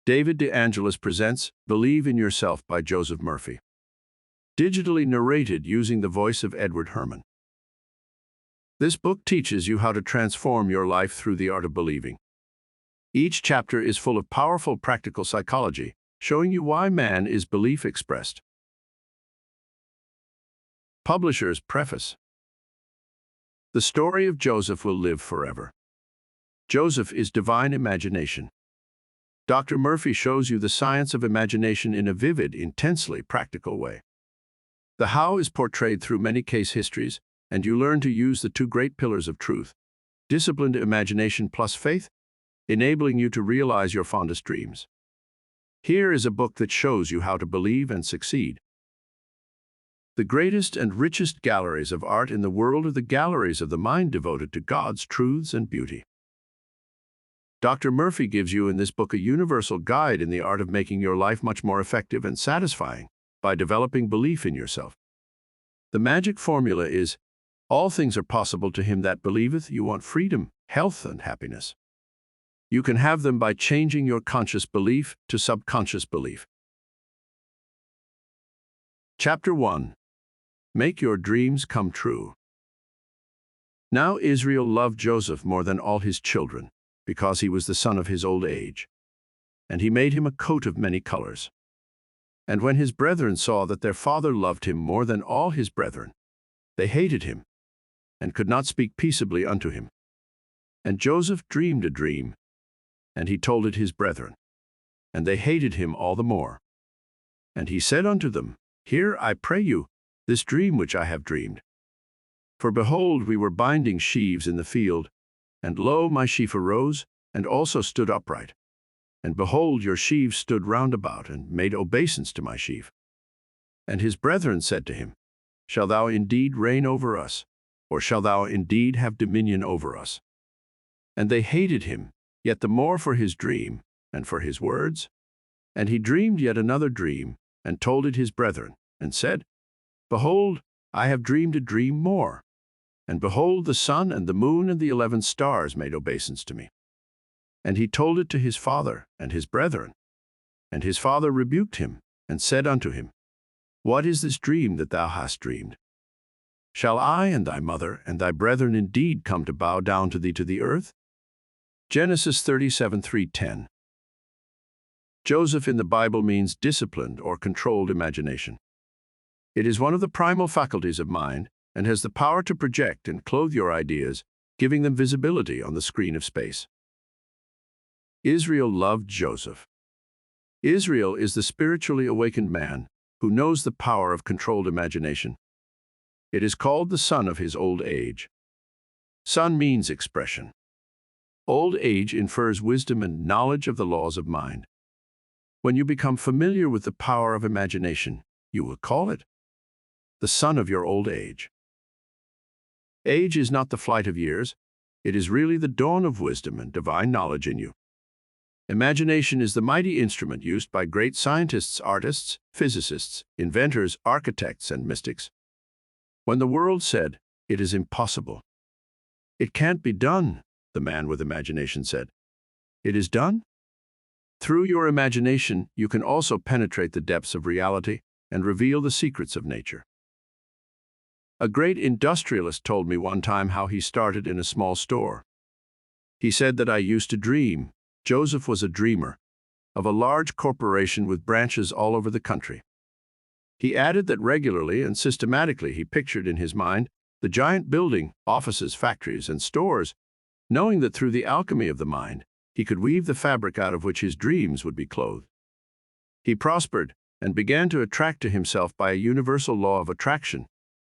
David DeAngelis presents Believe in Yourself by Joseph Murphy. Digitally narrated using the voice of Edward Herman. This book teaches you how to transform your life through the art of believing. Each chapter is full of powerful practical psychology, showing you why man is belief expressed. Publisher's Preface. The story of Joseph will live forever. Joseph is divine imagination. Dr. Murphy shows you the science of imagination in a vivid, intensely practical way. The how is portrayed through many case histories, and you learn to use the two great pillars of truth, disciplined imagination plus faith, enabling you to realize your fondest dreams. Here is a book that shows you how to believe and succeed. The greatest and richest galleries of art in the world are the galleries of the mind devoted to God's truths and beauty. Dr. Murphy gives you in this book a universal guide in the art of making your life much more effective and satisfying by developing belief in yourself. The magic formula is, all things are possible to him that believeth. You want freedom, health, and happiness. You can have them by changing your conscious belief to subconscious belief. Chapter 1. Make your dreams come true. Now Israel loved Joseph more than all his children, because he was the son of his old age. And he made him a coat of many colors. And when his brethren saw that their father loved him more than all his brethren, they hated him, and could not speak peaceably unto him. And Joseph dreamed a dream, and he told it his brethren, and they hated him all the more. And he said unto them, Hear, I pray you, this dream which I have dreamed. For behold, we were binding sheaves in the field, and lo, my sheaf arose, and also stood upright. And behold, your sheaves stood round about, and made obeisance to my sheaf. And his brethren said to him, Shall thou indeed reign over us, or shall thou indeed have dominion over us? And they hated him, yet the more for his dream, and for his words. And he dreamed yet another dream, and told it his brethren, and said, Behold, I have dreamed a dream more. And behold, the sun and the moon and the 11 stars made obeisance to me. And he told it to his father and his brethren. And his father rebuked him, and said unto him, What is this dream that thou hast dreamed? Shall I and thy mother and thy brethren indeed come to bow down to thee to the earth? Genesis 37:3-10. Joseph in the Bible means disciplined or controlled imagination. It is one of the primal faculties of mind and has the power to project and clothe your ideas, giving them visibility on the screen of space. Israel loved Joseph. Israel is the spiritually awakened man who knows the power of controlled imagination. It is called the son of his old age. Son means expression. Old age infers wisdom and knowledge of the laws of mind. When you become familiar with the power of imagination, you will call it the son of your old age. Age is not the flight of years. It is really the dawn of wisdom and divine knowledge in you. Imagination is the mighty instrument used by great scientists, artists, physicists, inventors, architects, and mystics. When the world said, It is impossible. It can't be done, the man with imagination said. It is done? Through your imagination, you can also penetrate the depths of reality and reveal the secrets of nature. A great industrialist told me one time how he started in a small store. He said that I used to dream. Joseph was a dreamer of a large corporation with branches all over the country. He added that regularly and systematically he pictured in his mind the giant building, offices, factories, and stores, knowing that through the alchemy of the mind, he could weave the fabric out of which his dreams would be clothed. He prospered and began to attract to himself by a universal law of attraction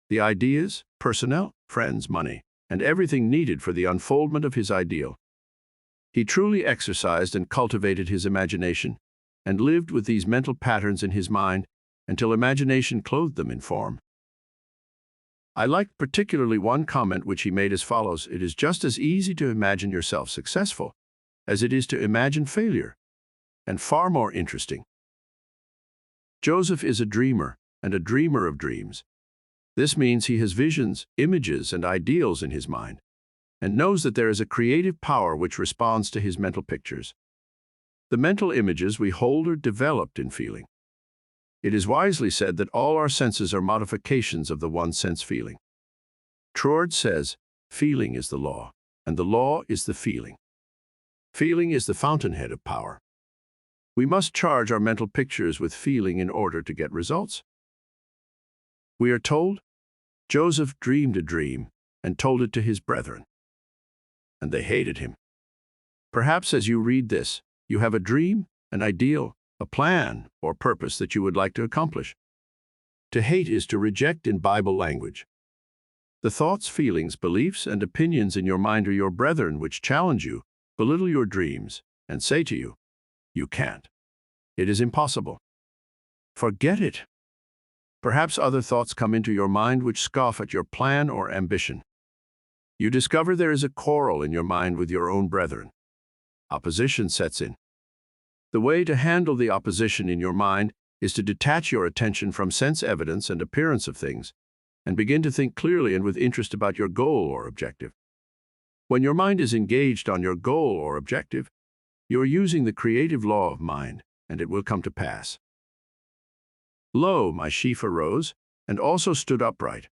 the ideas, personnel, friends, money, and everything needed for the unfoldment of his ideal. He truly exercised and cultivated his imagination, and lived with these mental patterns in his mind until imagination clothed them in form. I liked particularly one comment which he made as follows: It is just as easy to imagine yourself successful as it is to imagine failure, and far more interesting. Joseph is a dreamer, and a dreamer of dreams. This means he has visions, images, and ideals in his mind, and knows that there is a creative power which responds to his mental pictures. The mental images we hold are developed in feeling. It is wisely said that all our senses are modifications of the one sense feeling. Troard says, feeling is the law, and the law is the feeling. Feeling is the fountainhead of power. We must charge our mental pictures with feeling in order to get results. We are told, Joseph dreamed a dream and told it to his brethren, and they hated him. Perhaps as you read this, you have a dream, an ideal, a plan, or purpose that you would like to accomplish. To hate is to reject in Bible language. The thoughts, feelings, beliefs, and opinions in your mind are your brethren which challenge you, belittle your dreams, and say to you, you can't. It is impossible. Forget it. Perhaps other thoughts come into your mind which scoff at your plan or ambition. You discover there is a quarrel in your mind with your own brethren. Opposition sets in. The way to handle the opposition in your mind is to detach your attention from sense evidence and appearance of things, and begin to think clearly and with interest about your goal or objective. When your mind is engaged on your goal or objective, you are using the creative law of mind, and it will come to pass. Lo, my sheaf arose, and also stood upright.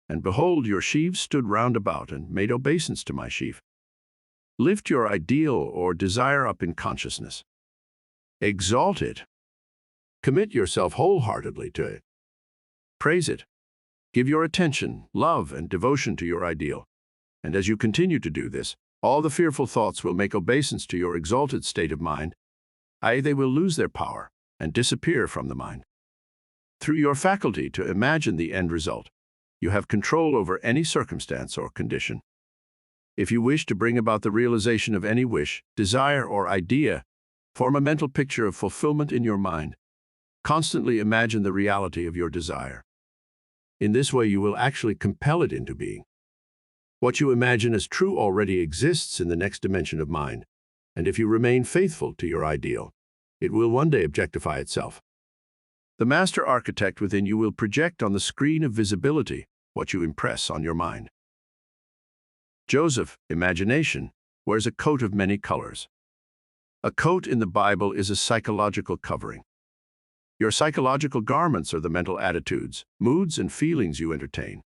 And behold, your sheaves stood round about, and made obeisance to my sheaf. Lift your ideal or desire up in consciousness. Exalt it. Commit yourself wholeheartedly to it. Praise it. Give your attention, love, and devotion to your ideal. And as you continue to do this, all the fearful thoughts will make obeisance to your exalted state of mind. They will lose their power and disappear from the mind. Through your faculty to imagine the end result, you have control over any circumstance or condition. If you wish to bring about the realization of any wish, desire, or idea, form a mental picture of fulfillment in your mind. Constantly imagine the reality of your desire. In this way, you will actually compel it into being. What you imagine as true already exists in the next dimension of mind, and if you remain faithful to your ideal, it will one day objectify itself. The master architect within you will project on the screen of visibility what you impress on your mind. Joseph, imagination, wears a coat of many colors. A coat in the Bible is a psychological covering. Your psychological garments are the mental attitudes, moods, and feelings you entertain.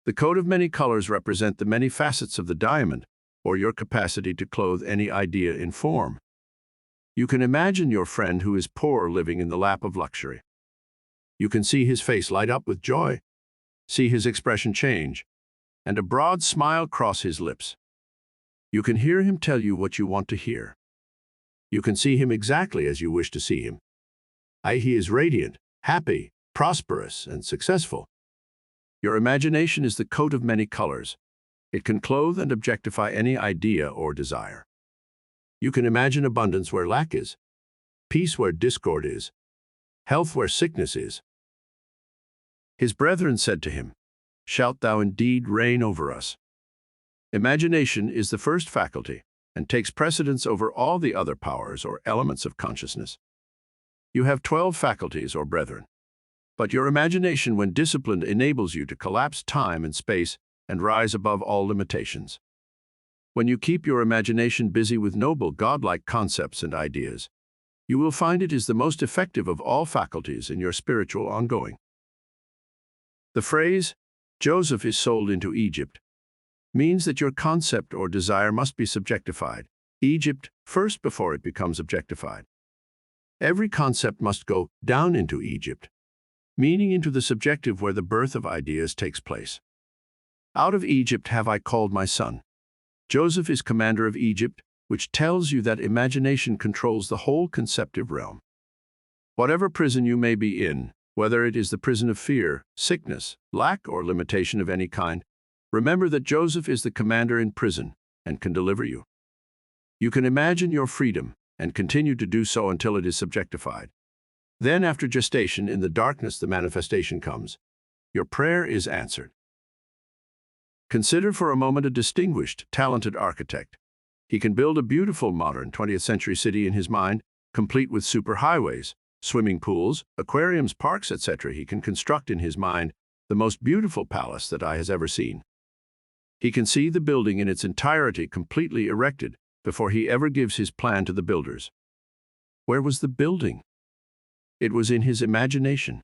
The coat of many colors represent the many facets of the diamond, or your capacity to clothe any idea in form. You can imagine your friend who is poor living in the lap of luxury. You can see his face light up with joy, see his expression change, and a broad smile cross his lips. You can hear him tell you what you want to hear. You can see him exactly as you wish to see him. He is radiant, happy, prosperous, and successful. Your imagination is the coat of many colors. It can clothe and objectify any idea or desire. You can imagine abundance where lack is, peace where discord is, health where sickness is. His brethren said to him, "Shalt thou indeed reign over us?" Imagination is the first faculty and takes precedence over all the other powers or elements of consciousness. You have 12 faculties or brethren, but your imagination, when disciplined, enables you to collapse time and space and rise above all limitations. When you keep your imagination busy with noble, godlike concepts and ideas, you will find it is the most effective of all faculties in your spiritual ongoing. The phrase, Joseph is sold into Egypt, means that your concept or desire must be subjectified, Egypt first before it becomes objectified. Every concept must go down into Egypt, meaning into the subjective where the birth of ideas takes place. Out of Egypt have I called my son. Joseph is commander of Egypt, which tells you that imagination controls the whole conceptive realm. Whatever prison you may be in, whether it is the prison of fear, sickness, lack, or limitation of any kind, remember that Joseph is the commander in prison and can deliver you. You can imagine your freedom and continue to do so until it is subjectified. Then, after gestation, in the darkness the manifestation comes. Your prayer is answered. Consider for a moment a distinguished, talented architect. He can build a beautiful modern 20th century city in his mind, complete with superhighways, swimming pools, aquariums, parks, etc. He can construct in his mind the most beautiful palace that eye has ever seen. He can see the building in its entirety completely erected before he ever gives his plan to the builders. Where was the building? It was in his imagination.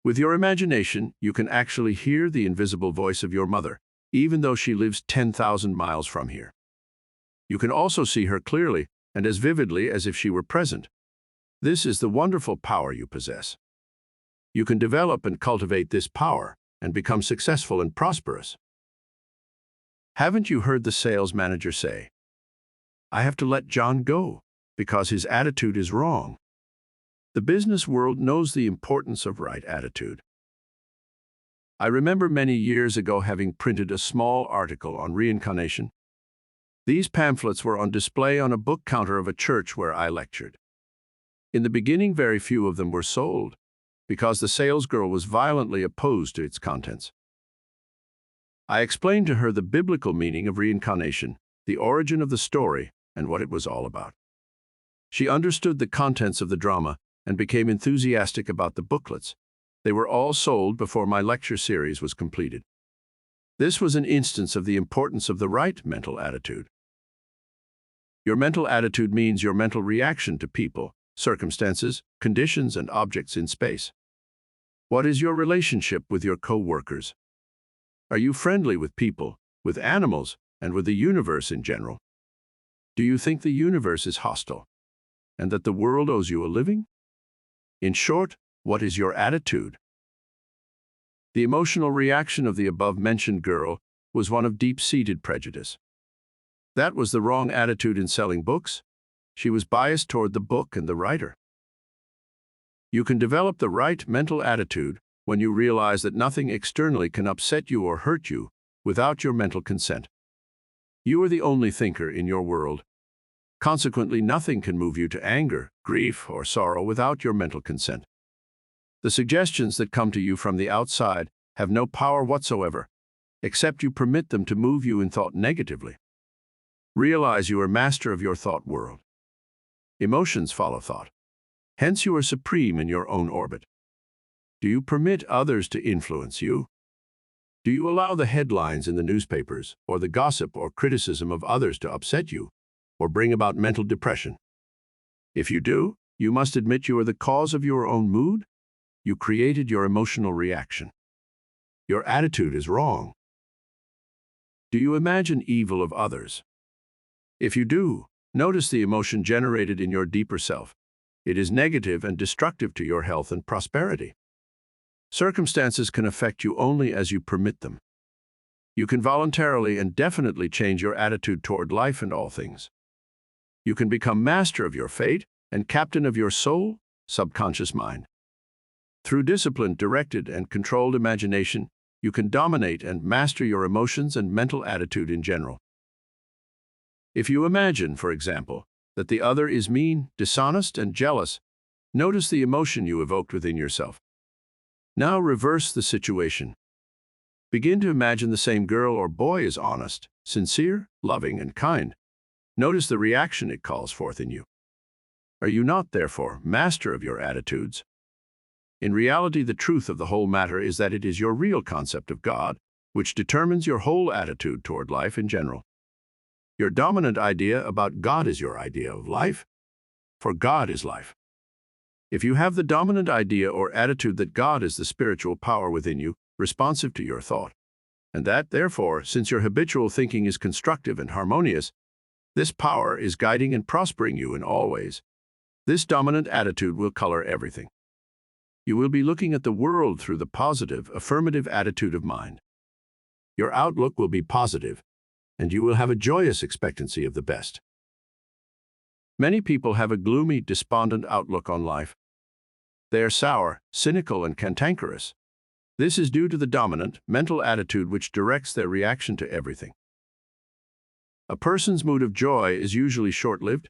With your imagination, you can actually hear the invisible voice of your mother, even though she lives 10,000 miles from here. You can also see her clearly and as vividly as if she were present. This is the wonderful power you possess. You can develop and cultivate this power and become successful and prosperous. Haven't you heard the sales manager say, "I have to let John go because his attitude is wrong"? The business world knows the importance of right attitude. I remember many years ago having printed a small article on reincarnation. These pamphlets were on display on a book counter of a church where I lectured. In the beginning, very few of them were sold because the salesgirl was violently opposed to its contents. I explained to her the biblical meaning of reincarnation, the origin of the story, and what it was all about. She understood the contents of the drama and became enthusiastic about the booklets. They were all sold before my lecture series was completed. This was an instance of the importance of the right mental attitude. Your mental attitude means your mental reaction to people, circumstances, conditions, and objects in space. What is your relationship with your co-workers? Are you friendly with people, with animals, and with the universe in general? Do you think the universe is hostile, and that the world owes you a living? In short, what is your attitude? The emotional reaction of the above-mentioned girl was one of deep-seated prejudice. That was the wrong attitude in selling books. She was biased toward the book and the writer. You can develop the right mental attitude when you realize that nothing externally can upset you or hurt you without your mental consent. You are the only thinker in your world. Consequently, nothing can move you to anger, grief, or sorrow without your mental consent. The suggestions that come to you from the outside have no power whatsoever, except you permit them to move you in thought negatively. Realize you are master of your thought world. Emotions follow thought. Hence, you are supreme in your own orbit. Do you permit others to influence you? Do you allow the headlines in the newspapers, or the gossip or criticism of others to upset you, or bring about mental depression? If you do, you must admit you are the cause of your own mood. You created your emotional reaction. Your attitude is wrong. Do you imagine evil of others? If you do, notice the emotion generated in your deeper self. It is negative and destructive to your health and prosperity. Circumstances can affect you only as you permit them. You can voluntarily and definitely change your attitude toward life and all things. You can become master of your fate and captain of your soul, subconscious mind. Through disciplined, directed, and controlled imagination, you can dominate and master your emotions and mental attitude in general. If you imagine, for example, that the other is mean, dishonest, and jealous, notice the emotion you evoked within yourself. Now reverse the situation. Begin to imagine the same girl or boy is honest, sincere, loving, and kind. Notice the reaction it calls forth in you. Are you not, therefore, master of your attitudes? In reality, the truth of the whole matter is that it is your real concept of God which determines your whole attitude toward life in general. Your dominant idea about God is your idea of life, for God is life. If you have the dominant idea or attitude that God is the spiritual power within you, responsive to your thought, and that, therefore, since your habitual thinking is constructive and harmonious, this power is guiding and prospering you in all ways, this dominant attitude will color everything. You will be looking at the world through the positive, affirmative attitude of mind. Your outlook will be positive, and you will have a joyous expectancy of the best. Many people have a gloomy, despondent outlook on life. They are sour, cynical, and cantankerous. This is due to the dominant, mental attitude which directs their reaction to everything. A person's mood of joy is usually short-lived,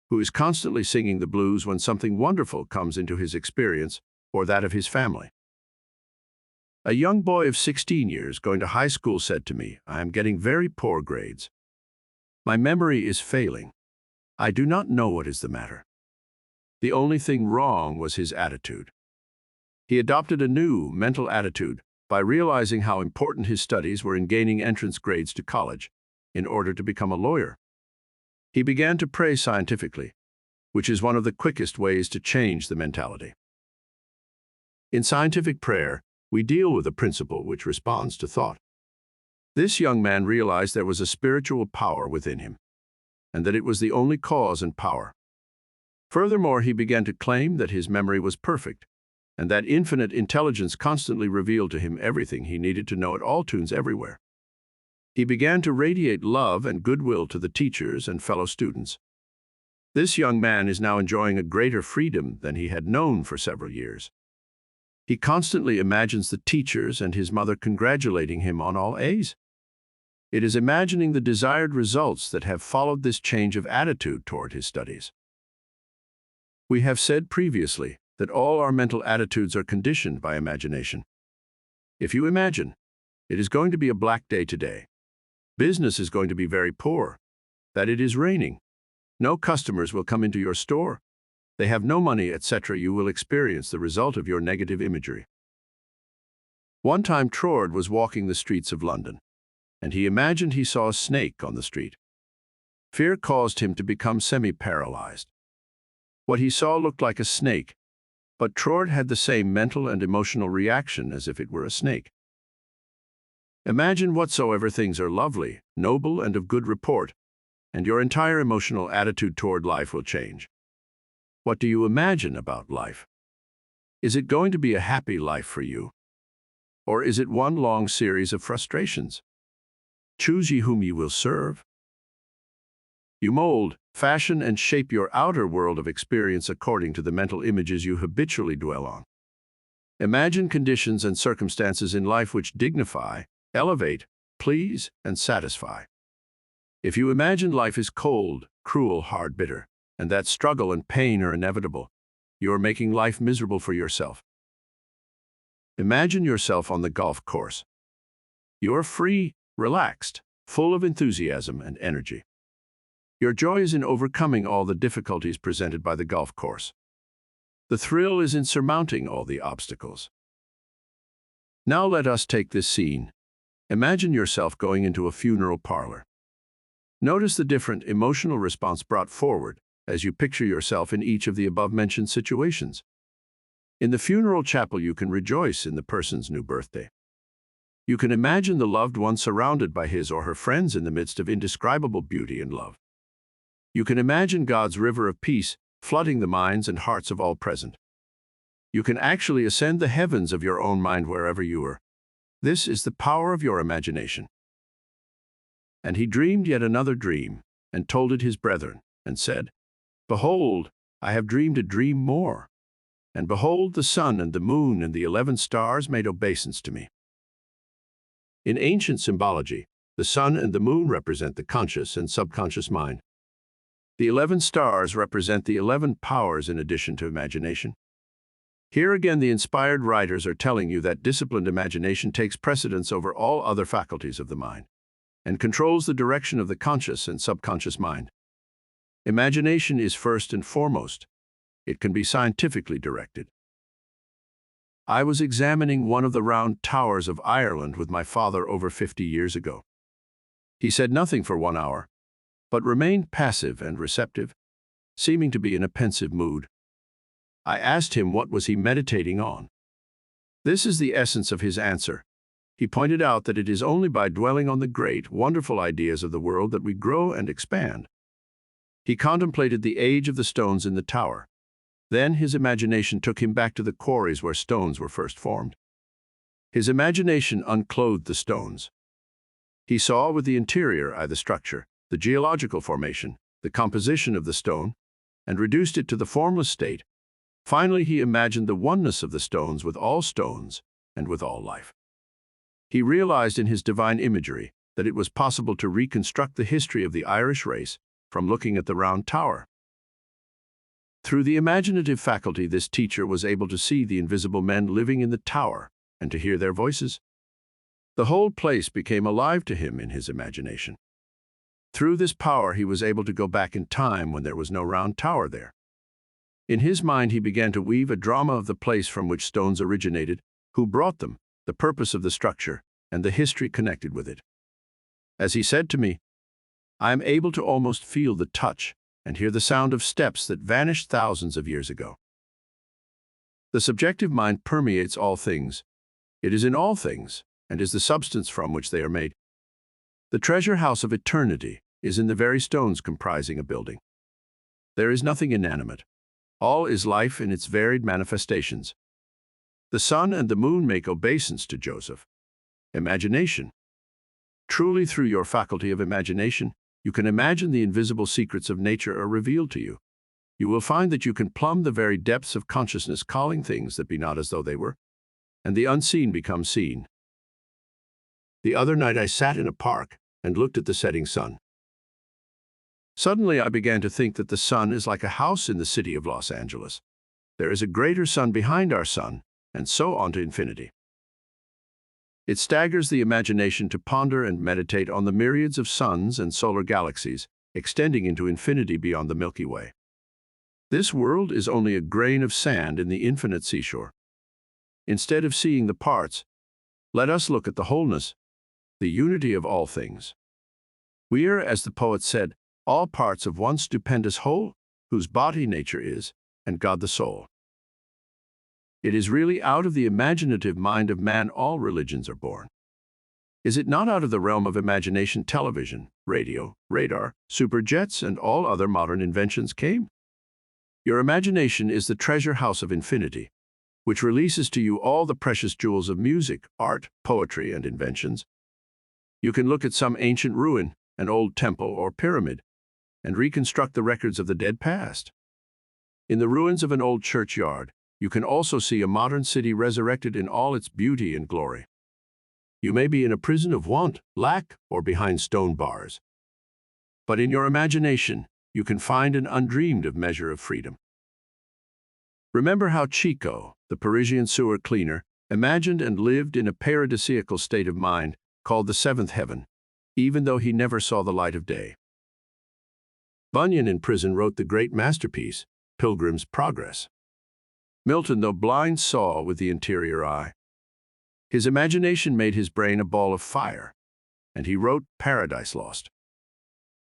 who is constantly singing the blues when something wonderful comes into his experience or that of his family. A young boy of 16 years going to high school said to me, "I am getting very poor grades. My memory is failing. I do not know what is the matter." The only thing wrong was his attitude. He adopted a new mental attitude by realizing how important his studies were in gaining entrance grades to college in order to become a lawyer. He began to pray scientifically. which is one of the quickest ways to change the mentality. In scientific prayer, we deal with a principle which responds to thought. This young man realized there was a spiritual power within him, and that it was the only cause and power. Furthermore, he began to claim that his memory was perfect, and that infinite intelligence constantly revealed to him everything he needed to know at all tunes everywhere. He began to radiate love and goodwill to the teachers and fellow students. This young man is now enjoying a greater freedom than he had known for several years. He constantly imagines the teachers and his mother congratulating him on all A's. It is imagining the desired results that have followed this change of attitude toward his studies. We have said previously that all our mental attitudes are conditioned by imagination. If you imagine, it is going to be a black day today, business is going to be very poor, that it is raining, no customers will come into your store, they have no money, etc., you will experience the result of your negative imagery. One time Trord was walking the streets of London, and he imagined he saw a snake on the street. Fear caused him to become semi-paralyzed. What he saw looked like a snake, but Trord had the same mental and emotional reaction as if it were a snake. Imagine whatsoever things are lovely, noble, and of good report, and your entire emotional attitude toward life will change. What do you imagine about life? Is it going to be a happy life for you? Or is it one long series of frustrations? Choose ye whom ye will serve. You mold, fashion, and shape your outer world of experience according to the mental images you habitually dwell on. Imagine conditions and circumstances in life which dignify, elevate, please, and satisfy. If you imagine life is cold, cruel, hard, bitter, and that struggle and pain are inevitable, you are making life miserable for yourself. Imagine yourself on the golf course. You are free, relaxed, full of enthusiasm and energy. Your joy is in overcoming all the difficulties presented by the golf course. The thrill is in surmounting all the obstacles. Now let us take this scene. Imagine yourself going into a funeral parlor. Notice the different emotional response brought forward as you picture yourself in each of the above-mentioned situations. In the funeral chapel, you can rejoice in the person's new birthday. You can imagine the loved one surrounded by his or her friends in the midst of indescribable beauty and love. You can imagine God's river of peace flooding the minds and hearts of all present. You can actually ascend the heavens of your own mind wherever you are. This is the power of your imagination. And he dreamed yet another dream, and told it his brethren, and said, Behold, I have dreamed a dream more. And behold, the sun and the moon and the 11 stars made obeisance to me. In ancient symbology, the sun and the moon represent the conscious and subconscious mind. The 11 stars represent the 11 powers in addition to imagination. Here again, the inspired writers are telling you that disciplined imagination takes precedence over all other faculties of the mind and controls the direction of the conscious and subconscious mind. Imagination is first and foremost. It can be scientifically directed. I was examining one of the round towers of Ireland with my father over 50 years ago. He said nothing for 1 hour, but remained passive and receptive, seeming to be in a pensive mood. I asked him what was he meditating on. This is the essence of his answer. He pointed out that it is only by dwelling on the great, wonderful ideas of the world that we grow and expand. He contemplated the age of the stones in the tower. Then his imagination took him back to the quarries where stones were first formed. His imagination unclothed the stones. He saw with the interior eye the structure, the geological formation, the composition of the stone, and reduced it to the formless state. Finally, he imagined the oneness of the stones with all stones and with all life. He realized in his divine imagery that it was possible to reconstruct the history of the Irish race from looking at the round tower. Through the imaginative faculty, this teacher was able to see the invisible men living in the tower and to hear their voices. The whole place became alive to him in his imagination. Through this power, he was able to go back in time when there was no round tower there. In his mind, he began to weave a drama of the place from which stones originated, who brought them, the purpose of the structure, and the history connected with it. As he said to me, I am able to almost feel the touch and hear the sound of steps that vanished thousands of years ago. The subjective mind permeates all things. It is in all things, and is the substance from which they are made. The treasure house of eternity is in the very stones comprising a building. There is nothing inanimate. All is life in its varied manifestations. The sun and the moon make obeisance to Joseph. Imagination. Truly, through your faculty of imagination, you can imagine the invisible secrets of nature are revealed to you. You will find that you can plumb the very depths of consciousness, calling things that be not as though they were, and the unseen become seen. The other night I sat in a park and looked at the setting sun. Suddenly I began to think that the sun is like a house in the city of Los Angeles. There is a greater sun behind our sun, and so on to infinity. It staggers the imagination to ponder and meditate on the myriads of suns and solar galaxies extending into infinity beyond the Milky Way. This world is only a grain of sand in the infinite seashore. Instead of seeing the parts, let us look at the wholeness, the unity of all things. We are, as the poet said, all parts of one stupendous whole, whose body nature is, and God the soul. It is really out of the imaginative mind of man all religions are born. Is it not out of the realm of imagination television, radio, radar, superjets, and all other modern inventions came? Your imagination is the treasure house of infinity, which releases to you all the precious jewels of music, art, poetry, and inventions. You can look at some ancient ruin, an old temple or pyramid, and reconstruct the records of the dead past. In the ruins of an old churchyard, you can also see a modern city resurrected in all its beauty and glory. You may be in a prison of want, lack, or behind stone bars. But in your imagination, you can find an undreamed of measure of freedom. Remember how Chico, the Parisian sewer cleaner, imagined and lived in a paradisiacal state of mind called the seventh heaven, even though he never saw the light of day. Bunyan in prison wrote the great masterpiece, Pilgrim's Progress. Milton, though blind, saw with the interior eye. His imagination made his brain a ball of fire, and he wrote Paradise Lost.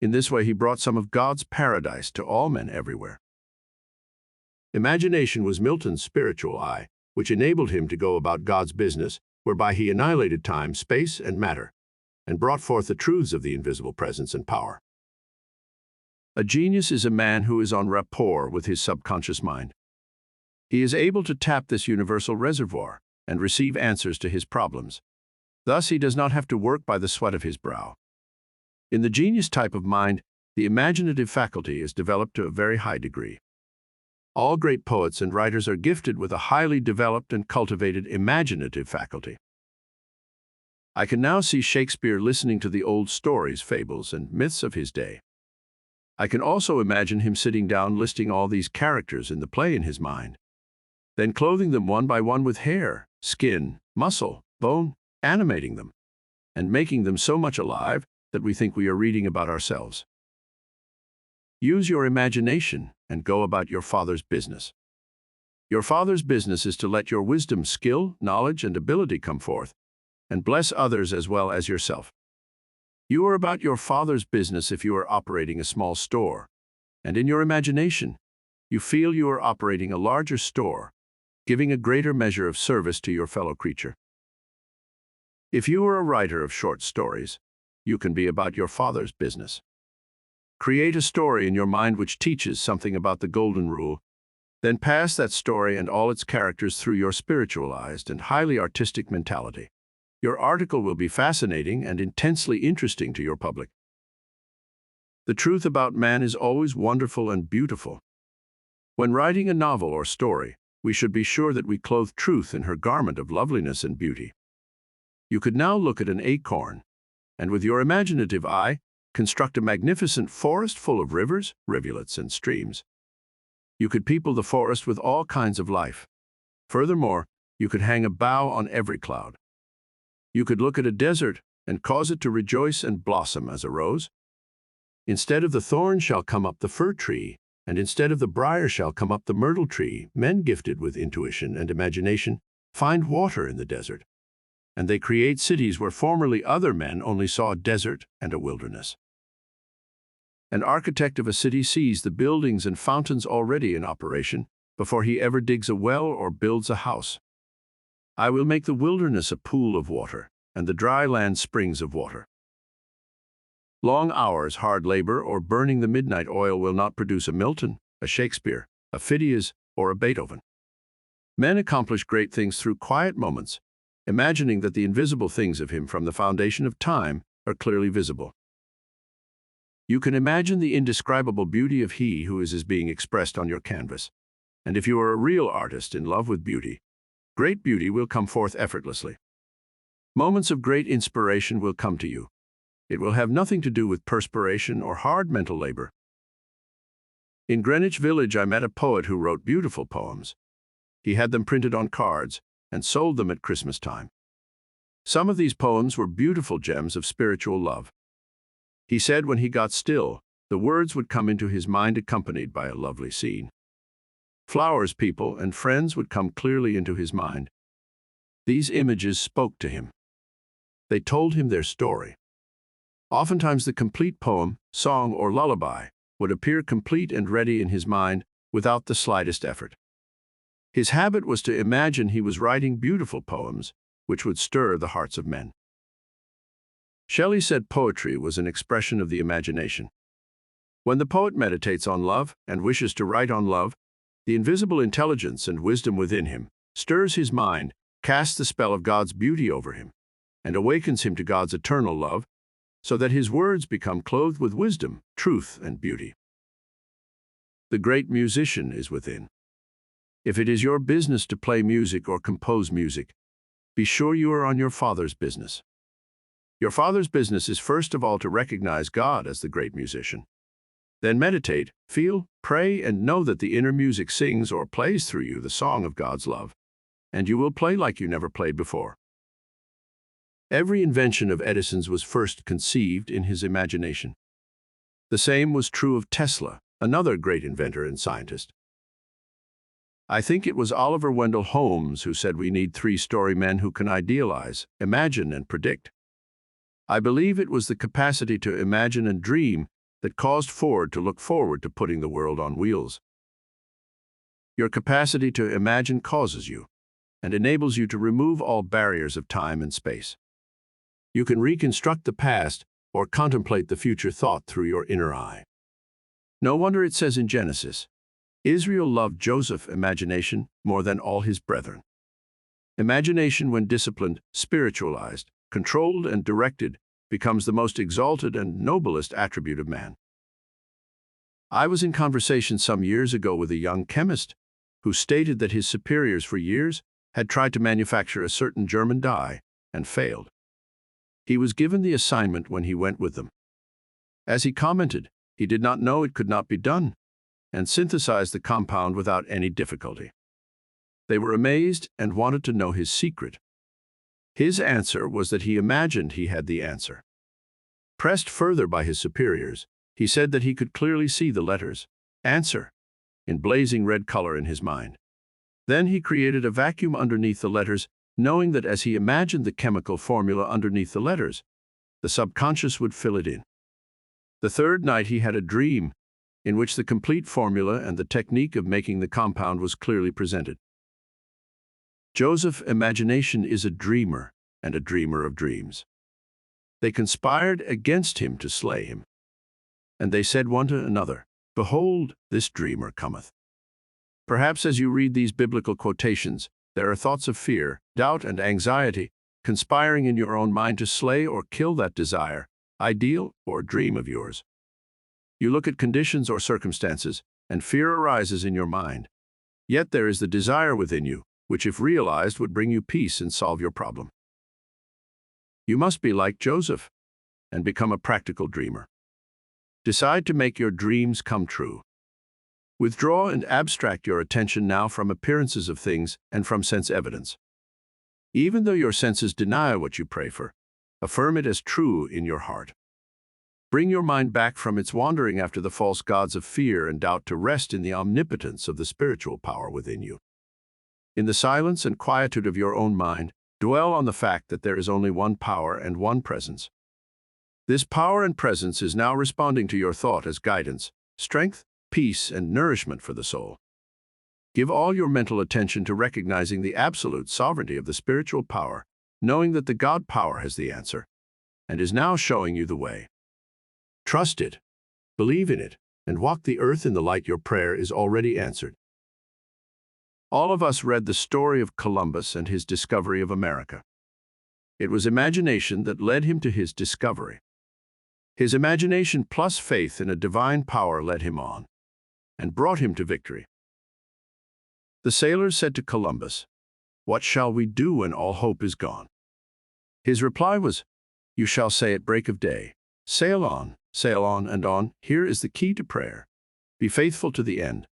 In this way he brought some of God's paradise to all men everywhere. Imagination was Milton's spiritual eye, which enabled him to go about God's business, whereby he annihilated time, space, and matter, and brought forth the truths of the invisible presence and power. A genius is a man who is on rapport with his subconscious mind. He is able to tap this universal reservoir and receive answers to his problems. Thus, he does not have to work by the sweat of his brow. In the genius type of mind, the imaginative faculty is developed to a very high degree. All great poets and writers are gifted with a highly developed and cultivated imaginative faculty. I can now see Shakespeare listening to the old stories, fables, and myths of his day. I can also imagine him sitting down listing all these characters in the play in his mind, then clothing them one by one with hair, skin, muscle, bone, animating them, and making them so much alive that we think we are reading about ourselves. Use your imagination and go about your Father's business. Your Father's business is to let your wisdom, skill, knowledge, and ability come forth, and bless others as well as yourself. You are about your Father's business if you are operating a small store, and in your imagination, you feel you are operating a larger store, giving a greater measure of service to your fellow creature. If you are a writer of short stories, you can be about your Father's business. Create a story in your mind which teaches something about the Golden Rule, then pass that story and all its characters through your spiritualized and highly artistic mentality. Your article will be fascinating and intensely interesting to your public. The truth about man is always wonderful and beautiful. When writing a novel or story, we should be sure that we clothe truth in her garment of loveliness and beauty. You could now look at an acorn, and with your imaginative eye, construct a magnificent forest full of rivers, rivulets, and streams. You could people the forest with all kinds of life. Furthermore, you could hang a bough on every cloud. You could look at a desert and cause it to rejoice and blossom as a rose. Instead of the thorn shall come up the fir tree, and instead of the briar shall come up the myrtle tree. Men gifted with intuition and imagination find water in the desert, and they create cities where formerly other men only saw a desert and a wilderness. An architect of a city sees the buildings and fountains already in operation before he ever digs a well or builds a house. I will make the wilderness a pool of water, and the dry land springs of water. Long hours, hard labor, or burning the midnight oil will not produce a Milton, a Shakespeare, a Phidias, or a Beethoven. Men accomplish great things through quiet moments, imagining that the invisible things of him from the foundation of time are clearly visible. You can imagine the indescribable beauty of he who is being expressed on your canvas. And if you are a real artist in love with beauty, great beauty will come forth effortlessly. Moments of great inspiration will come to you. It will have nothing to do with perspiration or hard mental labor. In Greenwich Village, I met a poet who wrote beautiful poems. He had them printed on cards and sold them at Christmas time. Some of these poems were beautiful gems of spiritual love. He said when he got still, the words would come into his mind accompanied by a lovely scene. Flowers, people, and friends would come clearly into his mind. These images spoke to him. They told him their story. Oftentimes the complete poem, song, or lullaby would appear complete and ready in his mind without the slightest effort. His habit was to imagine he was writing beautiful poems which would stir the hearts of men. Shelley said poetry was an expression of the imagination. When the poet meditates on love and wishes to write on love, the invisible intelligence and wisdom within him stirs his mind, casts the spell of God's beauty over him, and awakens him to God's eternal love, so that his words become clothed with wisdom, truth, and beauty. The great musician is within. If it is your business to play music or compose music, be sure you are on your Father's business. Your Father's business is first of all to recognize God as the great musician. Then meditate, feel, pray, and know that the inner music sings or plays through you the song of God's love, and you will play like you never played before. Every invention of Edison's was first conceived in his imagination. The same was true of Tesla, another great inventor and scientist. I think it was Oliver Wendell Holmes who said we need three-story men who can idealize, imagine, and predict. I believe it was the capacity to imagine and dream that caused Ford to look forward to putting the world on wheels. Your capacity to imagine causes you and enables you to remove all barriers of time and space. You can reconstruct the past or contemplate the future thought through your inner eye. No wonder it says in Genesis, Israel loved Joseph's imagination more than all his brethren. Imagination, when disciplined, spiritualized, controlled, and directed, becomes the most exalted and noblest attribute of man. I was in conversation some years ago with a young chemist who stated that his superiors for years had tried to manufacture a certain German dye and failed. He was given the assignment when he went with them. As he commented, he did not know it could not be done, and synthesized the compound without any difficulty. They were amazed and wanted to know his secret. His answer was that he imagined he had the answer. Pressed further by his superiors, he said that he could clearly see the letters, answer, in blazing red color in his mind. Then he created a vacuum underneath the letters, knowing that as he imagined the chemical formula underneath the letters, the subconscious would fill it in. The third night he had a dream in which the complete formula and the technique of making the compound was clearly presented. Joseph's imagination is a dreamer and a dreamer of dreams. They conspired against him to slay him. And they said one to another, Behold, this dreamer cometh. Perhaps as you read these biblical quotations, there are thoughts of fear, doubt, and anxiety conspiring in your own mind to slay or kill that desire, ideal, or dream of yours. You look at conditions or circumstances, and fear arises in your mind. Yet there is the desire within you, which if realized would bring you peace and solve your problem. You must be like Joseph and become a practical dreamer. Decide to make your dreams come true. Withdraw and abstract your attention now from appearances of things and from sense evidence. Even though your senses deny what you pray for, affirm it as true in your heart. Bring your mind back from its wandering after the false gods of fear and doubt to rest in the omnipotence of the spiritual power within you. In the silence and quietude of your own mind, dwell on the fact that there is only one power and one presence. This power and presence is now responding to your thought as guidance, strength, peace, and nourishment for the soul. Give all your mental attention to recognizing the absolute sovereignty of the spiritual power, knowing that the God power has the answer, and is now showing you the way. Trust it, believe in it, and walk the earth in the light. Your prayer is already answered. All of us read the story of Columbus and his discovery of America. It was imagination that led him to his discovery. His imagination plus faith in a divine power led him on and brought him to victory. The sailors said to Columbus, "What shall we do when all hope is gone?" His reply was, "You shall say at break of day, sail on and on." Here is the key to prayer. Be faithful to the end,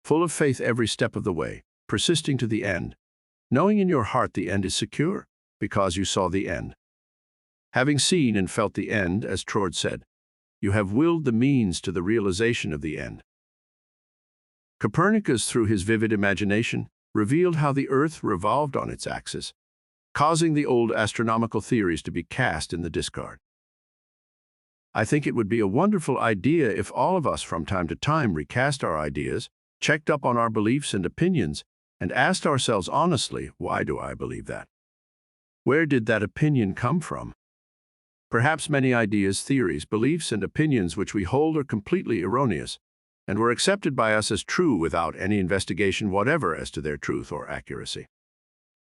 full of faith every step of the way, persisting to the end, knowing in your heart the end is secure, because you saw the end. Having seen and felt the end, as Troard said, you have willed the means to the realization of the end. Copernicus, through his vivid imagination, revealed how the earth revolved on its axis, causing the old astronomical theories to be cast in the discard. I think it would be a wonderful idea if all of us from time to time recast our ideas, checked up on our beliefs and opinions, and asked ourselves honestly, why do I believe that? Where did that opinion come from? Perhaps many ideas, theories, beliefs, and opinions which we hold are completely erroneous, and were accepted by us as true without any investigation whatever as to their truth or accuracy.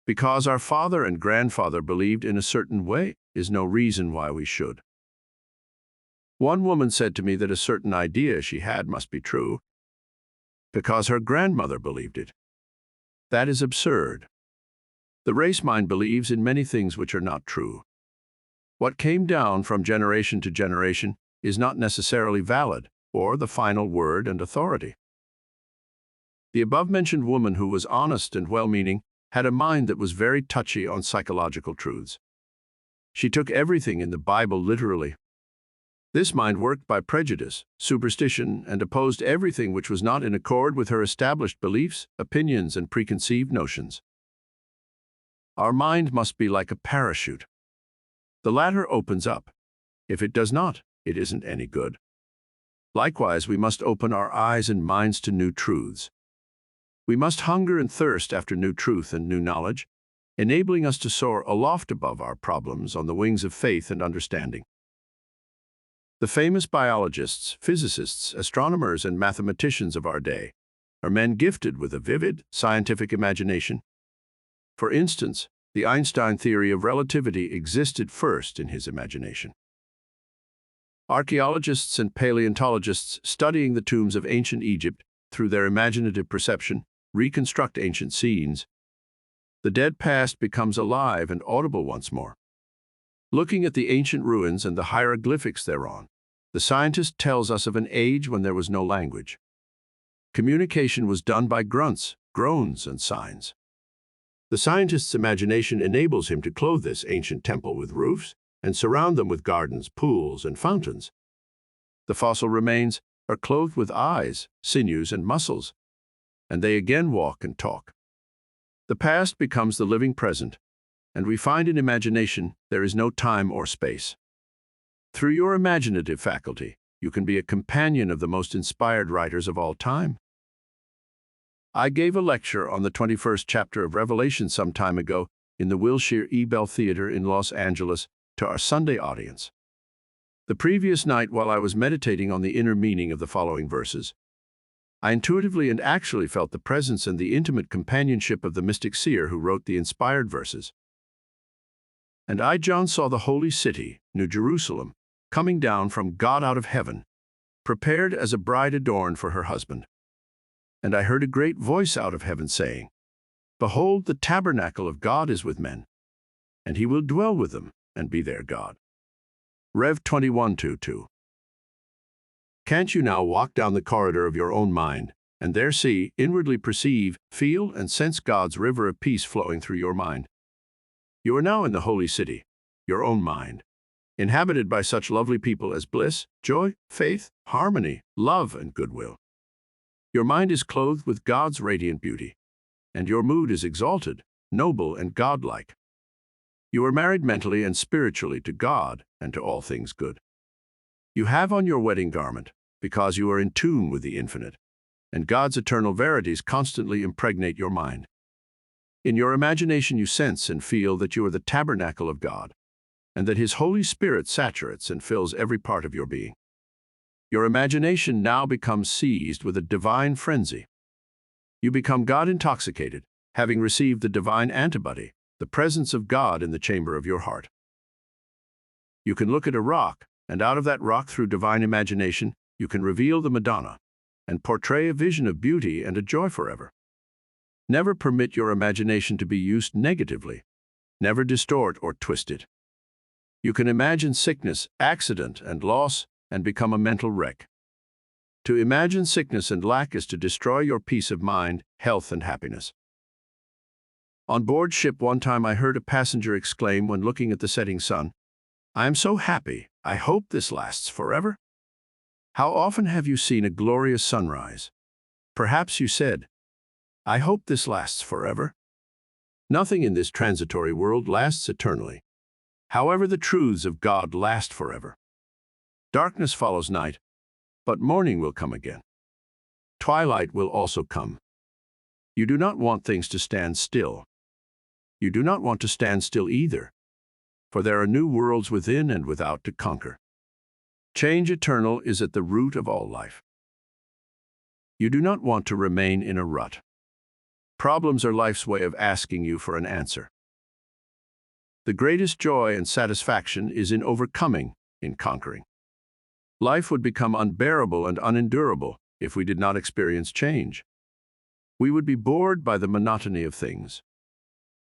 Because our father and grandfather believed in a certain way is no reason why we should. One woman said to me that a certain idea she had must be true because her grandmother believed it. That is absurd. The race mind believes in many things which are not true. What came down from generation to generation is not necessarily valid or the final word and authority. The above-mentioned woman, who was honest and well-meaning, had a mind that was very touchy on psychological truths. She took everything in the Bible literally. This mind worked by prejudice, superstition, and opposed everything which was not in accord with her established beliefs, opinions, and preconceived notions. Our mind must be like a parachute. The latter opens up. If it does not, it isn't any good. Likewise, we must open our eyes and minds to new truths. We must hunger and thirst after new truth and new knowledge, enabling us to soar aloft above our problems on the wings of faith and understanding. The famous biologists, physicists, astronomers, and mathematicians of our day are men gifted with a vivid, scientific imagination. For instance, the Einstein theory of relativity existed first in his imagination. Archaeologists and paleontologists studying the tombs of ancient Egypt through their imaginative perception reconstruct ancient scenes. The dead past becomes alive and audible once more. Looking at the ancient ruins and the hieroglyphics thereon, the scientist tells us of an age when there was no language. Communication was done by grunts, groans, and signs. The scientist's imagination enables him to clothe this ancient temple with roofs and surround them with gardens, pools, and fountains. The fossil remains are clothed with eyes, sinews, and muscles, and they again walk and talk. The past becomes the living present, and we find in imagination there is no time or space. Through your imaginative faculty, you can be a companion of the most inspired writers of all time. I gave a lecture on the 21st chapter of Revelation some time ago in the Wilshire E. Bell Theater in Los Angeles to our Sunday audience. The previous night, while I was meditating on the inner meaning of the following verses, I intuitively and actually felt the presence and the intimate companionship of the mystic seer who wrote the inspired verses. And I, John, saw the holy city, New Jerusalem, coming down from God out of heaven, prepared as a bride adorned for her husband. And I heard a great voice out of heaven saying, "Behold, the tabernacle of God is with men, and he will dwell with them and be their God." Rev 21:2-2. Can't you now walk down the corridor of your own mind and there see, inwardly perceive, feel, and sense God's river of peace flowing through your mind? You are now in the holy city, your own mind, inhabited by such lovely people as bliss, joy, faith, harmony, love, and goodwill. Your mind is clothed with God's radiant beauty, and your mood is exalted, noble, and godlike. You are married mentally and spiritually to God and to all things good. You have on your wedding garment because you are in tune with the infinite, and God's eternal verities constantly impregnate your mind. In your imagination you sense and feel that you are the tabernacle of God, and that His Holy Spirit saturates and fills every part of your being. Your imagination now becomes seized with a divine frenzy. You become God-intoxicated, having received the divine antibody, the presence of God in the chamber of your heart. You can look at a rock, and out of that rock through divine imagination, you can reveal the Madonna and portray a vision of beauty and a joy forever. Never permit your imagination to be used negatively. Never distort or twist it. You can imagine sickness, accident, and loss and become a mental wreck. To imagine sickness and lack is to destroy your peace of mind, health, and happiness. On board ship one time I heard a passenger exclaim when looking at the setting sun, "I am so happy, I hope this lasts forever." How often have you seen a glorious sunrise? Perhaps you said, "I hope this lasts forever." Nothing in this transitory world lasts eternally. However, the truths of God last forever. Darkness follows night, but morning will come again. Twilight will also come. You do not want things to stand still. You do not want to stand still either, for there are new worlds within and without to conquer. Change eternal is at the root of all life. You do not want to remain in a rut. Problems are life's way of asking you for an answer. The greatest joy and satisfaction is in overcoming, in conquering. Life would become unbearable and unendurable if we did not experience change. We would be bored by the monotony of things.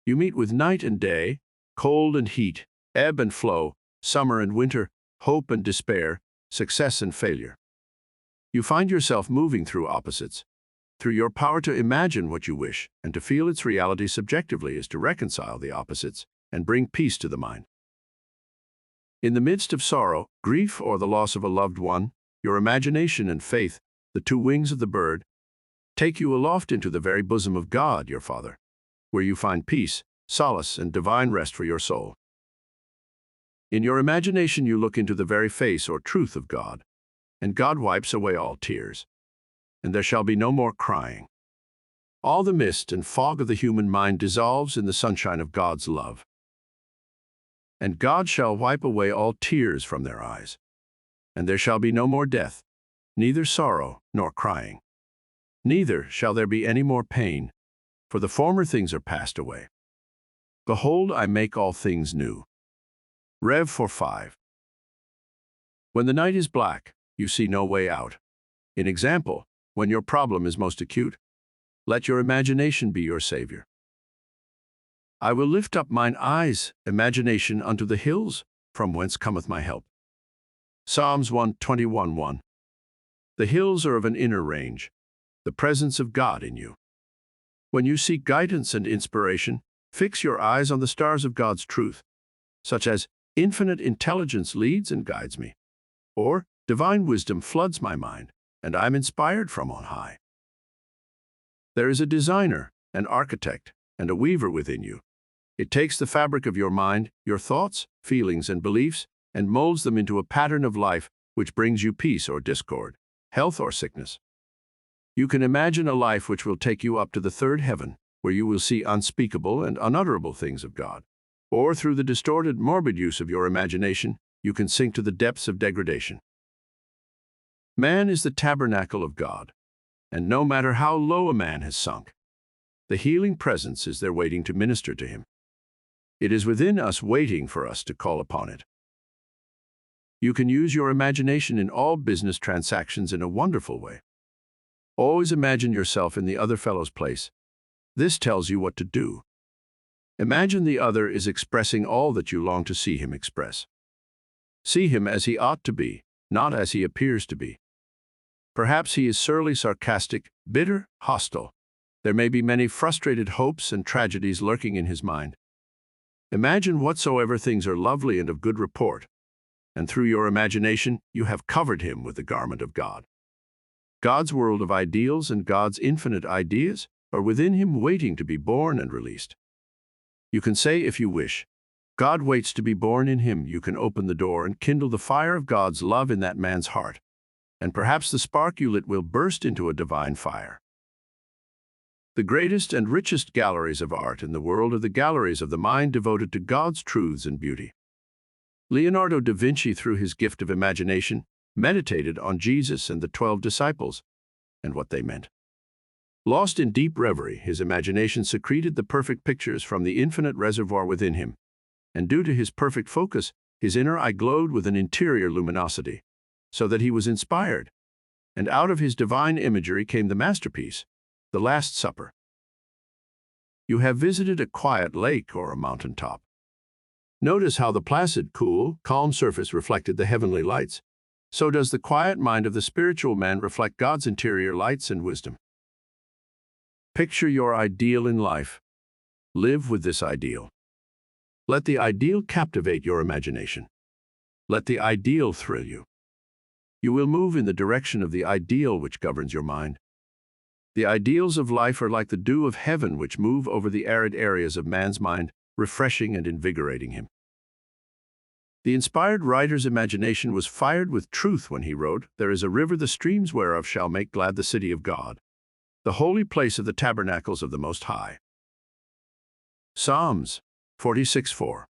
You meet with night and day, cold and heat, ebb and flow, summer and winter, hope and despair, success and failure. You find yourself moving through opposites. Through your power to imagine what you wish and to feel its reality subjectively is to reconcile the opposites and bring peace to the mind. In the midst of sorrow, grief, or the loss of a loved one, your imagination and faith, the two wings of the bird, take you aloft into the very bosom of God, your Father, where you find peace, solace, and divine rest for your soul. In your imagination you look into the very face or truth of God, and God wipes away all tears, and there shall be no more crying. All the mist and fog of the human mind dissolves in the sunshine of God's love. And God shall wipe away all tears from their eyes, and there shall be no more death, neither sorrow nor crying. Neither shall there be any more pain, for the former things are passed away. Behold, I make all things new. Rev 4:5. When the night is black, you see no way out. In example, when your problem is most acute, let your imagination be your savior. I will lift up mine eyes, imagination, unto the hills, from whence cometh my help. Psalms 121:1. The hills are of an inner range, the presence of God in you. When you seek guidance and inspiration, fix your eyes on the stars of God's truth, such as infinite intelligence leads and guides me, or divine wisdom floods my mind, and I am inspired from on high. There is a designer, an architect, and a weaver within you. It takes the fabric of your mind, your thoughts, feelings, and beliefs, and molds them into a pattern of life which brings you peace or discord, health or sickness. You can imagine a life which will take you up to the third heaven, where you will see unspeakable and unutterable things of God. Or through the distorted, morbid use of your imagination, you can sink to the depths of degradation. Man is the tabernacle of God, and no matter how low a man has sunk, the healing presence is there waiting to minister to him. It is within us waiting for us to call upon it. You can use your imagination in all business transactions in a wonderful way. Always imagine yourself in the other fellow's place. This tells you what to do. Imagine the other is expressing all that you long to see him express. See him as he ought to be, not as he appears to be. Perhaps he is surly, sarcastic, bitter, hostile. There may be many frustrated hopes and tragedies lurking in his mind. Imagine whatsoever things are lovely and of good report, and through your imagination you have covered him with the garment of God. God's world of ideals and God's infinite ideas are within him waiting to be born and released. You can say, if you wish, God waits to be born in him. You can open the door and kindle the fire of God's love in that man's heart, and perhaps the spark you lit will burst into a divine fire. The greatest and richest galleries of art in the world are the galleries of the mind devoted to God's truths and beauty. Leonardo da Vinci, through his gift of imagination, meditated on Jesus and the 12 disciples and what they meant. Lost in deep reverie, his imagination secreted the perfect pictures from the infinite reservoir within him, and due to his perfect focus, his inner eye glowed with an interior luminosity, so that he was inspired, and out of his divine imagery came the masterpiece, The Last Supper. You have visited a quiet lake or a mountaintop. Notice how the placid, cool, calm surface reflected the heavenly lights. So does the quiet mind of the spiritual man reflect God's interior lights and wisdom. Picture your ideal in life. Live with this ideal. Let the ideal captivate your imagination. Let the ideal thrill you. You will move in the direction of the ideal which governs your mind. The ideals of life are like the dew of heaven which move over the arid areas of man's mind, refreshing and invigorating him. The inspired writer's imagination was fired with truth when he wrote, "There is a river, the streams whereof shall make glad the city of God, the holy place of the tabernacles of the Most High." Psalms 46:4.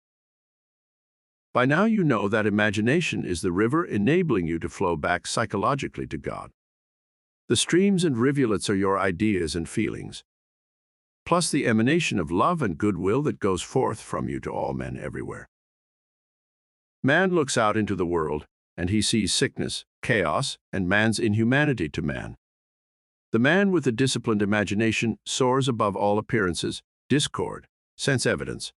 By now you know that imagination is the river enabling you to flow back psychologically to God. The streams and rivulets are your ideas and feelings, plus the emanation of love and goodwill that goes forth from you to all men everywhere. Man looks out into the world, and he sees sickness, chaos, and man's inhumanity to man. The man with a disciplined imagination soars above all appearances, discord, sense evidence,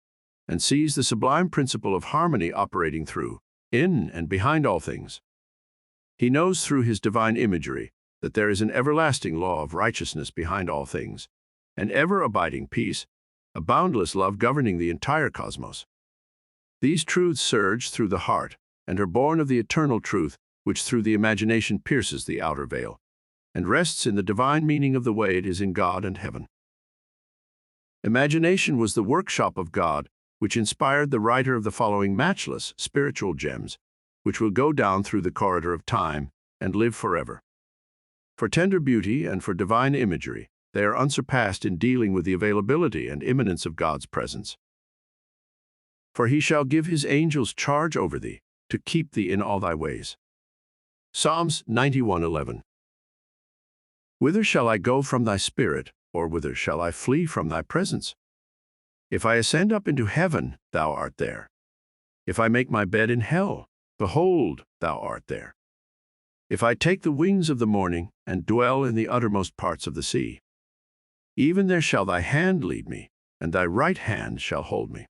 and sees the sublime principle of harmony operating through, in, and behind all things. He knows through his divine imagery that there is an everlasting law of righteousness behind all things, an ever-abiding peace, a boundless love governing the entire cosmos. These truths surge through the heart and are born of the eternal truth which through the imagination pierces the outer veil and rests in the divine meaning of the way it is in God and heaven. Imagination was the workshop of God which inspired the writer of the following matchless spiritual gems, which will go down through the corridor of time and live forever. For tender beauty and for divine imagery, they are unsurpassed in dealing with the availability and immanence of God's presence. For he shall give his angels charge over thee, to keep thee in all thy ways. Psalms 91:11. Whither shall I go from thy spirit, or whither shall I flee from thy presence? If I ascend up into heaven, thou art there. If I make my bed in hell, behold, thou art there. If I take the wings of the morning, and dwell in the uttermost parts of the sea, even there shall thy hand lead me, and thy right hand shall hold me.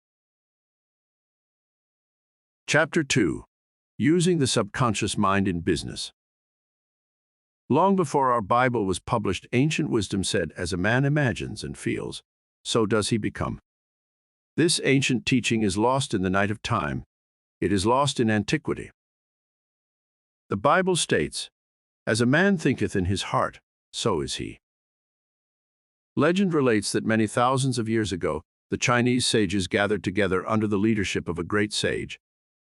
Chapter 2. Using the Subconscious Mind in Business. Long before our Bible was published, ancient wisdom said, "As a man imagines and feels, so does he become." This ancient teaching is lost in the night of time. It is lost in antiquity. The Bible states, "As a man thinketh in his heart, so is he." Legend relates that many thousands of years ago, the Chinese sages gathered together under the leadership of a great sage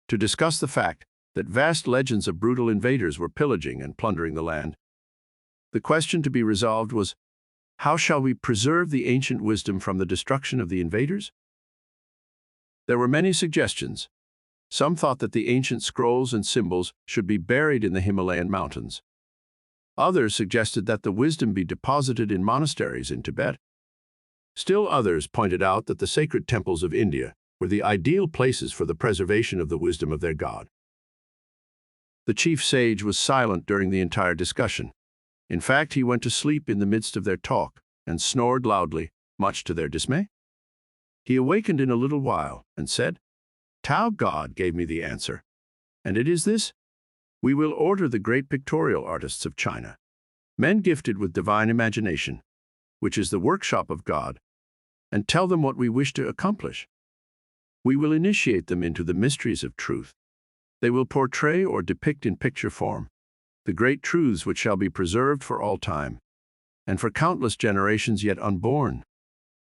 to discuss the fact that vast legends of brutal invaders were pillaging and plundering the land. The question to be resolved was, how shall we preserve the ancient wisdom from the destruction of the invaders? There were many suggestions. Some thought that the ancient scrolls and symbols should be buried in the Himalayan mountains. Others suggested that the wisdom be deposited in monasteries in Tibet. Still others pointed out that the sacred temples of India were the ideal places for the preservation of the wisdom of their God. The chief sage was silent during the entire discussion. In fact, he went to sleep in the midst of their talk and snored loudly, much to their dismay. He awakened in a little while and said, "Tao God gave me the answer, and it is this: we will order the great pictorial artists of China, men gifted with divine imagination, which is the workshop of God, and tell them what we wish to accomplish. We will initiate them into the mysteries of truth. They will portray or depict in picture form the great truths which shall be preserved for all time, and for countless generations yet unborn.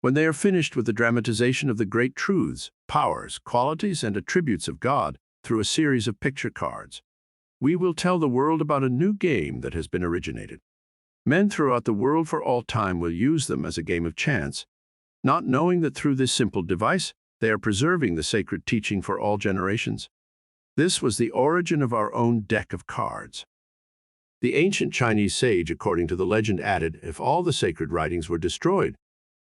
When they are finished with the dramatization of the great truths, powers, qualities, and attributes of God through a series of picture cards. We will tell the world about a new game that has been originated. Men throughout the world for all time will use them as a game of chance, not knowing that through this simple device, they are preserving the sacred teaching for all generations. This was the origin of our own deck of cards. The ancient Chinese sage, according to the legend, added, if all the sacred writings were destroyed,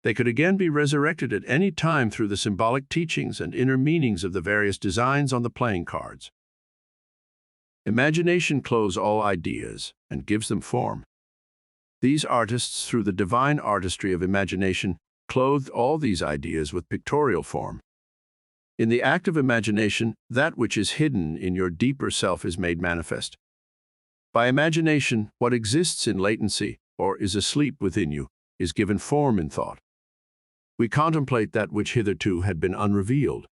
they could again be resurrected at any time through the symbolic teachings and inner meanings of the various designs on the playing cards. Imagination clothes all ideas and gives them form. These artists, through the divine artistry of imagination, clothed all these ideas with pictorial form. In the act of imagination, that which is hidden in your deeper self is made manifest. By imagination, what exists in latency or is asleep within you is given form in thought. We contemplate that which hitherto had been unrevealed.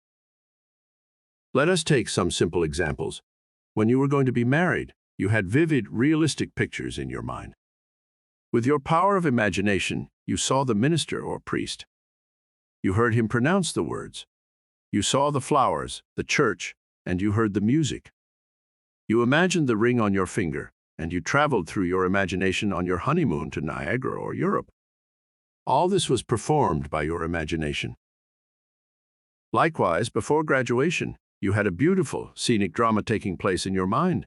Let us take some simple examples. When you were going to be married, you had vivid, realistic pictures in your mind. With your power of imagination, you saw the minister or priest. You heard him pronounce the words. You saw the flowers, the church, and you heard the music. You imagined the ring on your finger, and you traveled through your imagination on your honeymoon to Niagara or Europe. All this was performed by your imagination. Likewise, before graduation, you had a beautiful, scenic drama taking place in your mind.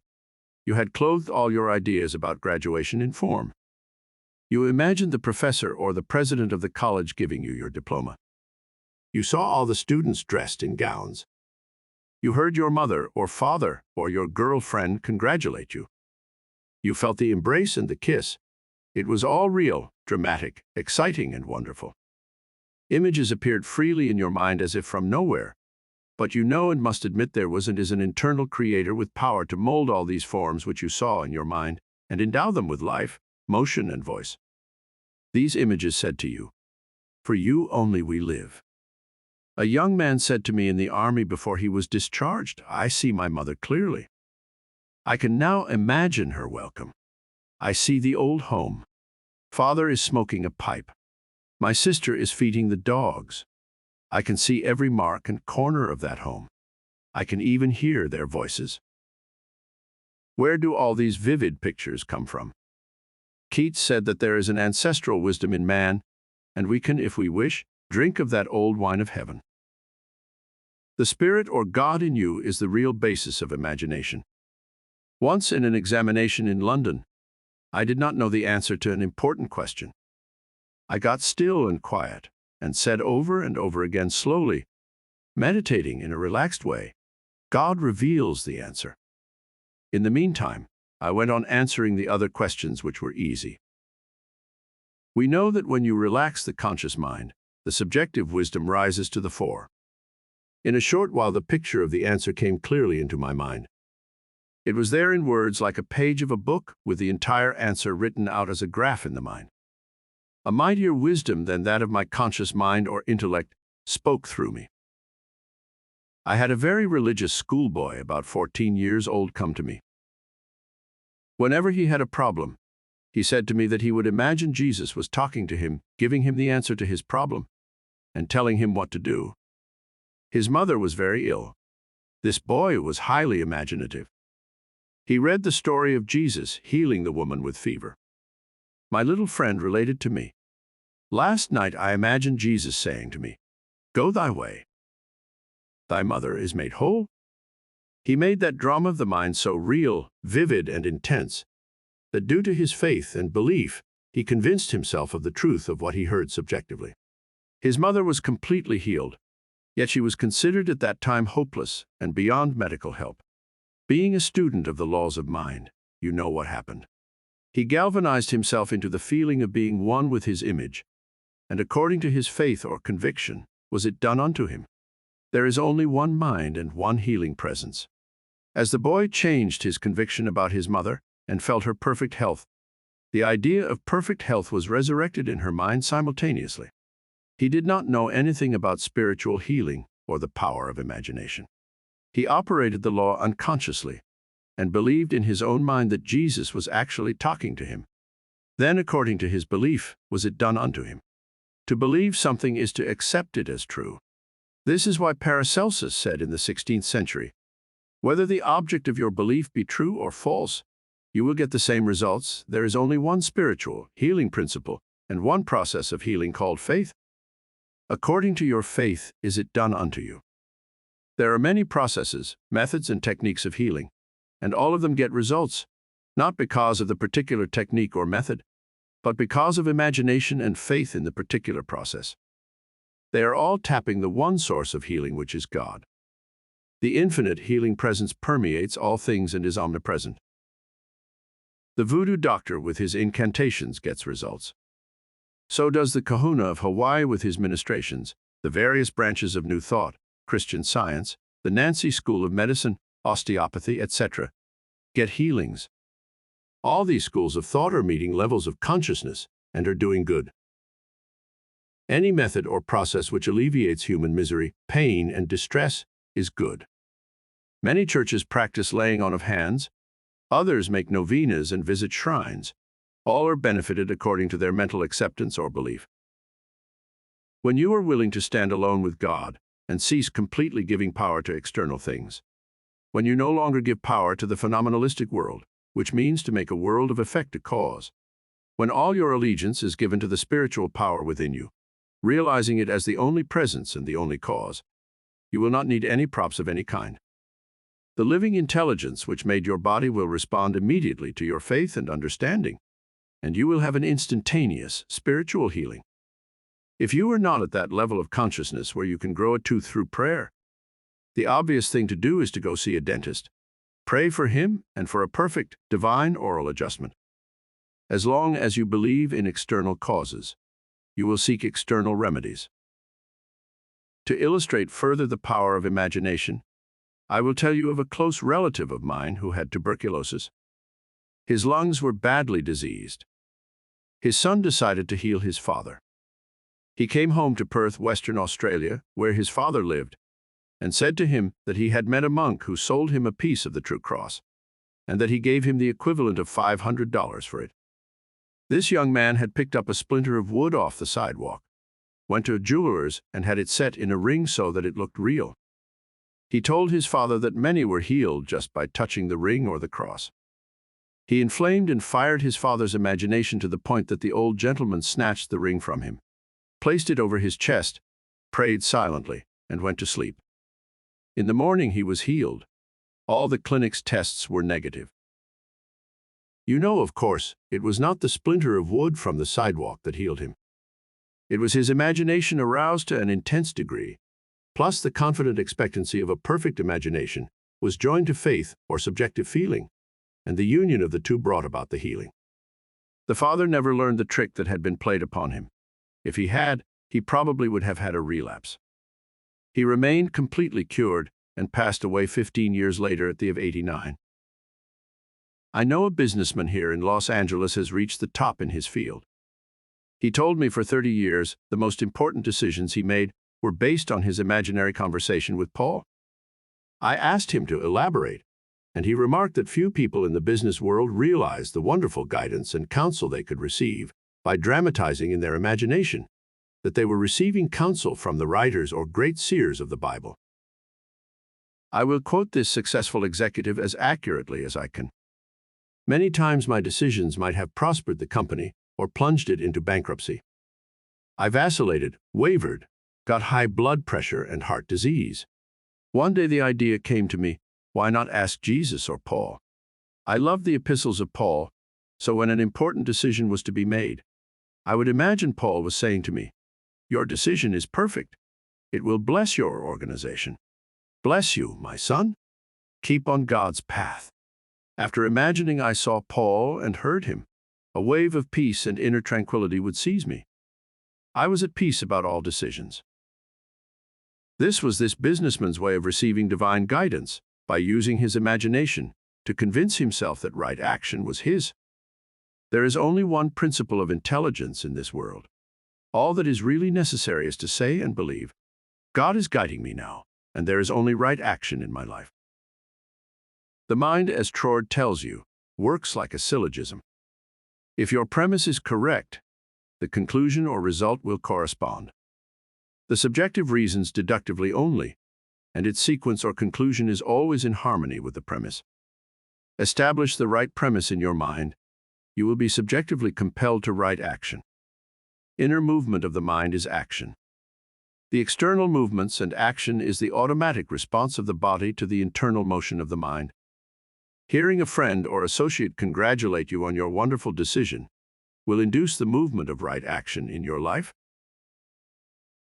You had clothed all your ideas about graduation in form. You imagined the professor or the president of the college giving you your diploma. You saw all the students dressed in gowns. You heard your mother or father or your girlfriend congratulate you. You felt the embrace and the kiss. It was all real, dramatic, exciting, and wonderful. Images appeared freely in your mind as if from nowhere. But you know and must admit there was and is an internal creator with power to mold all these forms which you saw in your mind and endow them with life, motion, and voice. These images said to you, "For you only we live." A young man said to me in the army before he was discharged, "I see my mother clearly. I can now imagine her welcome. I see the old home. Father is smoking a pipe. My sister is feeding the dogs. I can see every mark and corner of that home. I can even hear their voices." Where do all these vivid pictures come from? Keats said that there is an ancestral wisdom in man, and we can, if we wish, drink of that old wine of heaven. The Spirit or God in you is the real basis of imagination. Once in an examination in London, I did not know the answer to an important question. I got still and quiet and said over and over again slowly, meditating in a relaxed way, "God reveals the answer." In the meantime, I went on answering the other questions which were easy. We know that when you relax the conscious mind, the subjective wisdom rises to the fore. In a short while the picture of the answer came clearly into my mind. It was there in words like a page of a book with the entire answer written out as a graph in the mind. A mightier wisdom than that of my conscious mind or intellect spoke through me. I had a very religious schoolboy about 14 years old come to me. Whenever he had a problem, he said to me that he would imagine Jesus was talking to him, giving him the answer to his problem, and telling him what to do. His mother was very ill. This boy was highly imaginative. He read the story of Jesus healing the woman with fever. My little friend related to me, "Last night I imagined Jesus saying to me, 'Go thy way. Thy mother is made whole.'" He made that drama of the mind so real, vivid, and intense that due to his faith and belief, he convinced himself of the truth of what he heard subjectively. His mother was completely healed, yet she was considered at that time hopeless and beyond medical help. Being a student of the laws of mind, you know what happened. He galvanized himself into the feeling of being one with his image, and according to his faith or conviction, was it done unto him. There is only one mind and one healing presence. As the boy changed his conviction about his mother and felt her perfect health, the idea of perfect health was resurrected in her mind simultaneously. He did not know anything about spiritual healing or the power of imagination. He operated the law unconsciously and believed in his own mind that Jesus was actually talking to him. Then, according to his belief, was it done unto him. To believe something is to accept it as true. This is why Paracelsus said in the 16th century, "Whether the object of your belief be true or false, you will get the same results. There is only one spiritual, healing principle, and one process of healing called faith. According to your faith is it done unto you." There are many processes, methods, and techniques of healing, and all of them get results, not because of the particular technique or method, but because of imagination and faith in the particular process. They are all tapping the one source of healing, which is God. The infinite healing presence permeates all things and is omnipresent. The voodoo doctor with his incantations gets results. So does the kahuna of Hawaii with his ministrations, the various branches of New Thought, Christian Science, the Nancy School of Medicine, osteopathy, etc., get healings. All these schools of thought are meeting levels of consciousness and are doing good. Any method or process which alleviates human misery, pain, and distress is good. Many churches practice laying on of hands, others make novenas and visit shrines. All are benefited according to their mental acceptance or belief. When you are willing to stand alone with God and cease completely giving power to external things, when you no longer give power to the phenomenalistic world, which means to make a world of effect a cause, when all your allegiance is given to the spiritual power within you, realizing it as the only presence and the only cause, you will not need any props of any kind. The living intelligence which made your body will respond immediately to your faith and understanding, and you will have an instantaneous spiritual healing. If you are not at that level of consciousness where you can grow a tooth through prayer, the obvious thing to do is to go see a dentist. Pray for him and for a perfect, divine oral adjustment. As long as you believe in external causes, you will seek external remedies. To illustrate further the power of imagination, I will tell you of a close relative of mine who had tuberculosis. His lungs were badly diseased. His son decided to heal his father. He came home to Perth, Western Australia, where his father lived, and said to him that he had met a monk who sold him a piece of the true cross, and that he gave him the equivalent of $500 for it. This young man had picked up a splinter of wood off the sidewalk, went to a jeweler's and had it set in a ring so that it looked real. He told his father that many were healed just by touching the ring or the cross. He inflamed and fired his father's imagination to the point that the old gentleman snatched the ring from him, placed it over his chest, prayed silently, and went to sleep. In the morning he was healed. All the clinic's tests were negative. You know, of course, it was not the splinter of wood from the sidewalk that healed him. It was his imagination aroused to an intense degree, plus the confident expectancy of a perfect imagination was joined to faith or subjective feeling, and the union of the two brought about the healing. The father never learned the trick that had been played upon him. If he had, he probably would have had a relapse. He remained completely cured and passed away 15 years later at the age of 89. I know a businessman here in Los Angeles has reached the top in his field. He told me for 30 years the most important decisions he made were based on his imaginary conversation with Paul. I asked him to elaborate, and he remarked that few people in the business world realize the wonderful guidance and counsel they could receive by dramatizing in their imagination that they were receiving counsel from the writers or great seers of the Bible. I will quote this successful executive as accurately as I can. Many times my decisions might have prospered the company or plunged it into bankruptcy. I vacillated, wavered, got high blood pressure and heart disease. One day the idea came to me, why not ask Jesus or Paul? I loved the epistles of Paul, so when an important decision was to be made, I would imagine Paul was saying to me, "Your decision is perfect. It will bless your organization. Bless you, my son. Keep on God's path." After imagining I saw Paul and heard him, a wave of peace and inner tranquility would seize me. I was at peace about all decisions. This was this businessman's way of receiving divine guidance, by using his imagination to convince himself that right action was his. There is only one principle of intelligence in this world. All that is really necessary is to say and believe, God is guiding me now, and there is only right action in my life. The mind, as Troard tells you, works like a syllogism. If your premise is correct, the conclusion or result will correspond. The subjective reasons deductively only, and its sequence or conclusion is always in harmony with the premise. Establish the right premise in your mind. You will be subjectively compelled to right action. Inner movement of the mind is action. The external movements and action is the automatic response of the body to the internal motion of the mind. Hearing a friend or associate congratulate you on your wonderful decision will induce the movement of right action in your life.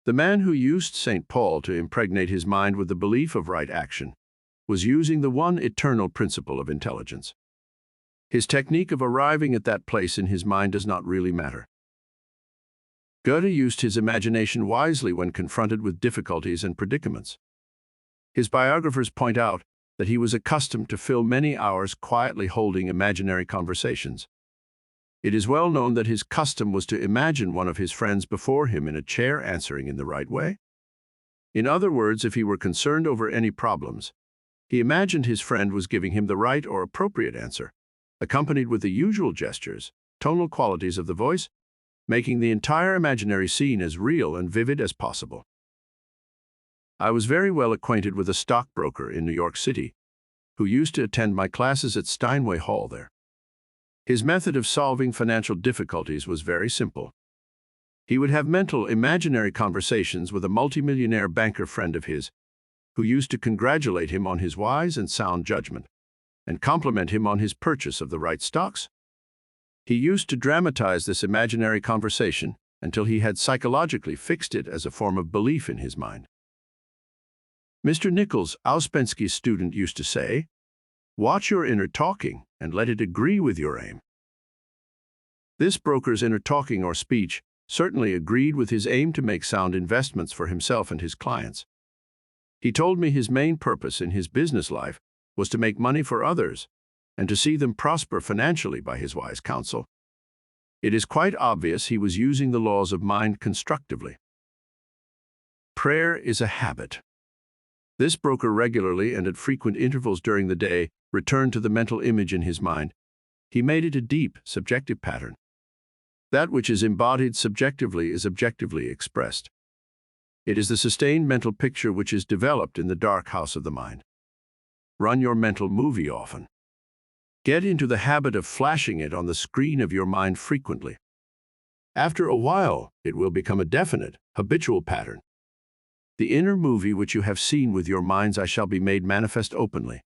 The man who used St. Paul to impregnate his mind with the belief of right action was using the one eternal principle of intelligence. His technique of arriving at that place in his mind does not really matter. Goethe used his imagination wisely when confronted with difficulties and predicaments. His biographers point out that he was accustomed to fill many hours quietly holding imaginary conversations. It is well known that his custom was to imagine one of his friends before him in a chair answering in the right way. In other words, if he were concerned over any problems, he imagined his friend was giving him the right or appropriate answer, accompanied with the usual gestures, tonal qualities of the voice, making the entire imaginary scene as real and vivid as possible. I was very well acquainted with a stockbroker in New York City who used to attend my classes at Steinway Hall there. His method of solving financial difficulties was very simple. He would have mental, imaginary conversations with a multimillionaire banker friend of his who used to congratulate him on his wise and sound judgment and compliment him on his purchase of the right stocks. He used to dramatize this imaginary conversation until he had psychologically fixed it as a form of belief in his mind. Mr. Nichols, Ouspensky's student, used to say, "Watch your inner talking and let it agree with your aim." This broker's inner talking or speech certainly agreed with his aim to make sound investments for himself and his clients. He told me his main purpose in his business life was to make money for others and to see them prosper financially by his wise counsel. It is quite obvious he was using the laws of mind constructively. Prayer is a habit. This broker regularly and at frequent intervals during the day returned to the mental image in his mind. He made it a deep, subjective pattern. That which is embodied subjectively is objectively expressed. It is the sustained mental picture which is developed in the dark house of the mind. Run your mental movie often. Get into the habit of flashing it on the screen of your mind frequently. After a while, it will become a definite, habitual pattern. The inner movie which you have seen with your mind's eye shall be made manifest openly.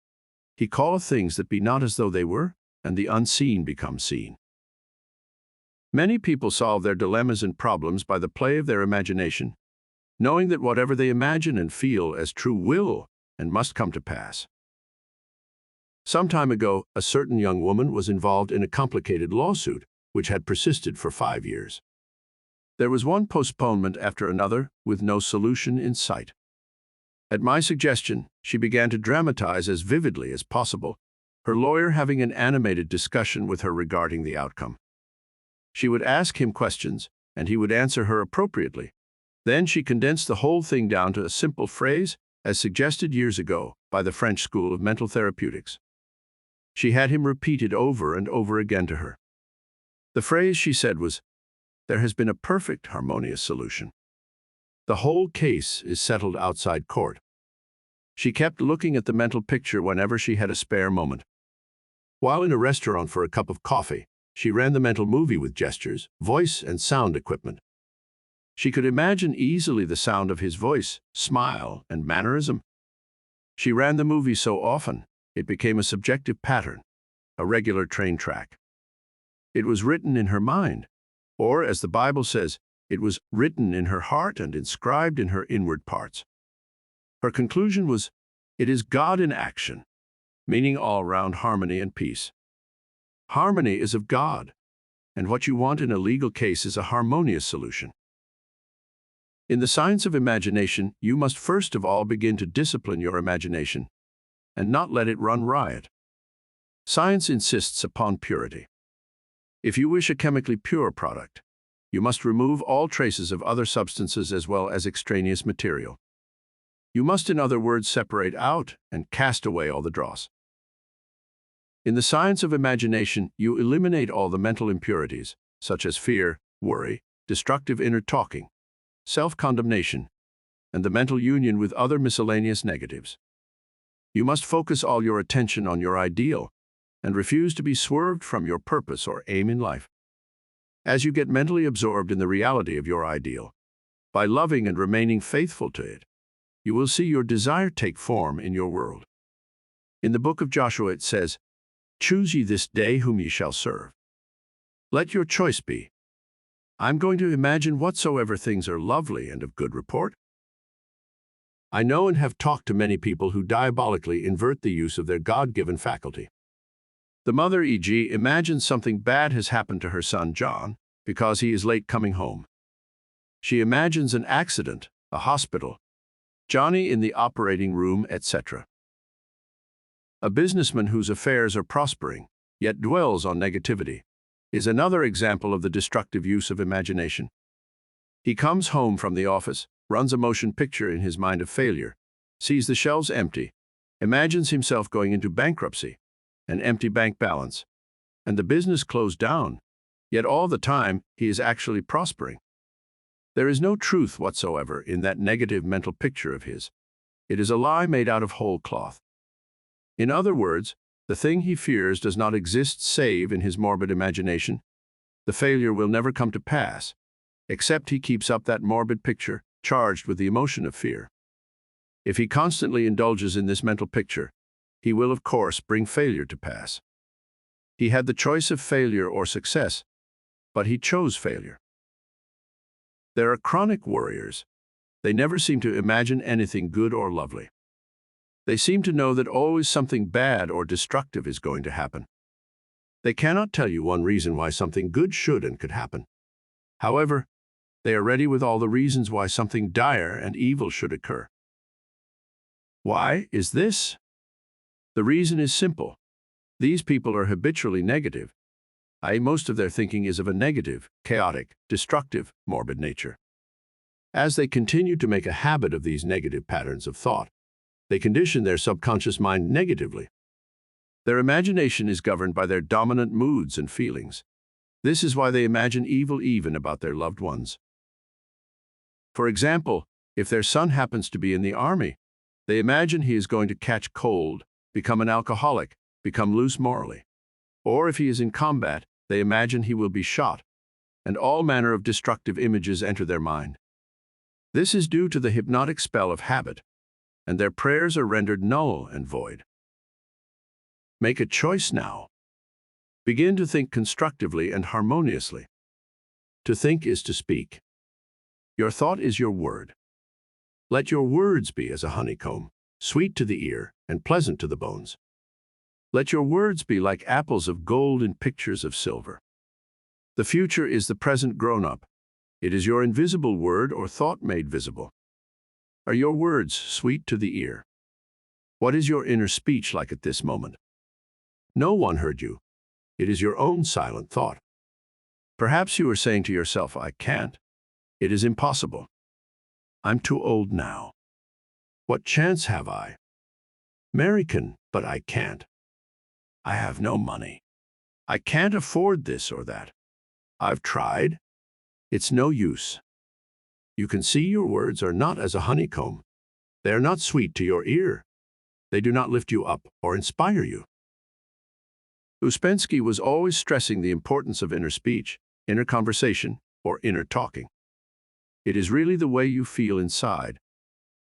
He calleth things that be not as though they were, and the unseen become seen. Many people solve their dilemmas and problems by the play of their imagination, knowing that whatever they imagine and feel as true will and must come to pass. Some time ago, a certain young woman was involved in a complicated lawsuit which had persisted for 5 years. There was one postponement after another, with no solution in sight. At my suggestion, she began to dramatize as vividly as possible, her lawyer having an animated discussion with her regarding the outcome. She would ask him questions, and he would answer her appropriately. Then she condensed the whole thing down to a simple phrase, as suggested years ago by the French School of Mental Therapeutics. She had him repeat it over and over again to her. The phrase, she said, was, "There has been a perfect, harmonious solution. The whole case is settled outside court." She kept looking at the mental picture whenever she had a spare moment. While in a restaurant for a cup of coffee, she ran the mental movie with gestures, voice, and sound equipment. She could imagine easily the sound of his voice, smile, and mannerism. She ran the movie so often, it became a subjective pattern, a regular train track. It was written in her mind, or, as the Bible says, it was written in her heart and inscribed in her inward parts. Her conclusion was, "It is God in action," meaning all-round harmony and peace. Harmony is of God, and what you want in a legal case is a harmonious solution. In the science of imagination, you must first of all begin to discipline your imagination and not let it run riot. Science insists upon purity. If you wish a chemically pure product, you must remove all traces of other substances as well as extraneous material. You must, in other words, separate out and cast away all the dross. In the science of imagination, you eliminate all the mental impurities, such as fear, worry, destructive inner talking, self-condemnation, and the mental union with other miscellaneous negatives. You must focus all your attention on your ideal and refuse to be swerved from your purpose or aim in life. As you get mentally absorbed in the reality of your ideal, by loving and remaining faithful to it, you will see your desire take form in your world. In the book of Joshua it says, "Choose ye this day whom ye shall serve." Let your choice be, I'm going to imagine whatsoever things are lovely and of good report. I know and have talked to many people who diabolically invert the use of their God-given faculty. The mother, e.g., imagines something bad has happened to her son John because he is late coming home. She imagines an accident, a hospital, Johnny in the operating room, etc. A businessman whose affairs are prospering, yet dwells on negativity, is another example of the destructive use of imagination. He comes home from the office, runs a motion picture in his mind of failure, sees the shelves empty, imagines himself going into bankruptcy, an empty bank balance, and the business closed down, yet all the time he is actually prospering. There is no truth whatsoever in that negative mental picture of his. It is a lie made out of whole cloth. In other words, the thing he fears does not exist save in his morbid imagination. The failure will never come to pass, except he keeps up that morbid picture charged with the emotion of fear. If he constantly indulges in this mental picture, he will, of course, bring failure to pass. He had the choice of failure or success, but he chose failure. There are chronic worriers. They never seem to imagine anything good or lovely. They seem to know that always something bad or destructive is going to happen. They cannot tell you one reason why something good should and could happen. However, they are ready with all the reasons why something dire and evil should occur. Why is this? The reason is simple. These people are habitually negative, i.e., most of their thinking is of a negative, chaotic, destructive, morbid nature. As they continue to make a habit of these negative patterns of thought, they condition their subconscious mind negatively. Their imagination is governed by their dominant moods and feelings. This is why they imagine evil even about their loved ones. For example, if their son happens to be in the army, they imagine he is going to catch cold, become an alcoholic, become loose morally. Or if he is in combat, they imagine he will be shot, and all manner of destructive images enter their mind. This is due to the hypnotic spell of habit, and their prayers are rendered null and void. Make a choice now. Begin to think constructively and harmoniously. To think is to speak. Your thought is your word. Let your words be as a honeycomb, sweet to the ear and pleasant to the bones. Let your words be like apples of gold in pictures of silver. The future is the present grown up. It is your invisible word or thought made visible. Are your words sweet to the ear? What is your inner speech like at this moment? No one heard you. It is your own silent thought. Perhaps you are saying to yourself, I can't. It is impossible. I'm too old now. What chance have I? Mary can, but I can't. I have no money. I can't afford this or that. I've tried. It's no use. You can see your words are not as a honeycomb. They are not sweet to your ear. They do not lift you up or inspire you. Uspensky was always stressing the importance of inner speech, inner conversation, or inner talking. It is really the way you feel inside,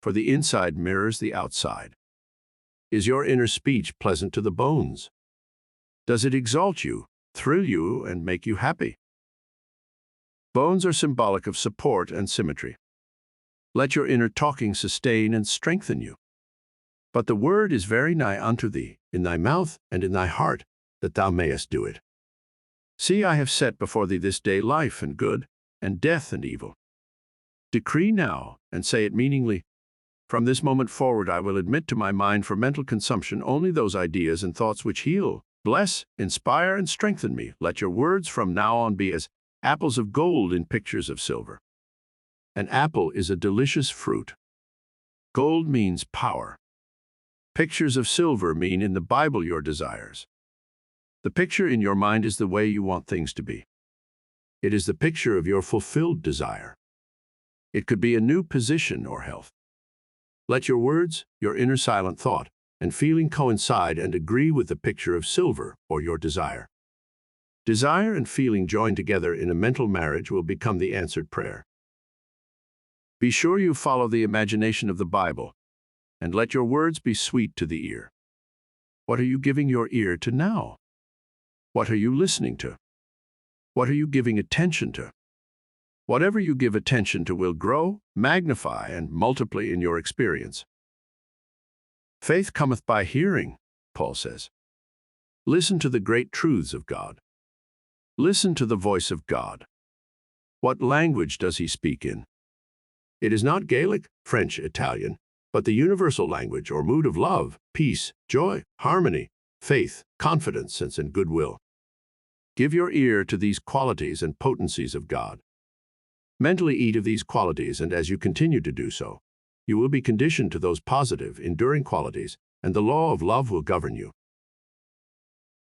for the inside mirrors the outside. Is your inner speech pleasant to the bones? Does it exalt you, thrill you, and make you happy? Bones are symbolic of support and symmetry. Let your inner talking sustain and strengthen you. But the word is very nigh unto thee, in thy mouth and in thy heart, that thou mayest do it. See, I have set before thee this day life and good, and death and evil. Decree now, and say it meaningly, from this moment forward I will admit to my mind for mental consumption only those ideas and thoughts which heal, bless, inspire, and strengthen me. Let your words from now on be as apples of gold in pictures of silver. An apple is a delicious fruit. Gold means power. Pictures of silver mean in the Bible your desires. The picture in your mind is the way you want things to be. It is the picture of your fulfilled desire. It could be a new position or health, Let your words, your inner silent thought, and feeling coincide and agree with the picture of silver or your desire. Desire and feeling joined together in a mental marriage will become the answered prayer. Be sure you follow the imagination of the Bible, and let your words be sweet to the ear. What are you giving your ear to now? What are you listening to? What are you giving attention to? Whatever you give attention to will grow, magnify, and multiply in your experience. Faith cometh by hearing, Paul says. Listen to the great truths of God. Listen to the voice of God. What language does he speak in? It is not Gaelic, French, Italian, but the universal language or mood of love, peace, joy, harmony, faith, confidence, and goodwill. Give your ear to these qualities and potencies of God. Mentally eat of these qualities, and as you continue to do so, you will be conditioned to those positive, enduring qualities, and the law of love will govern you.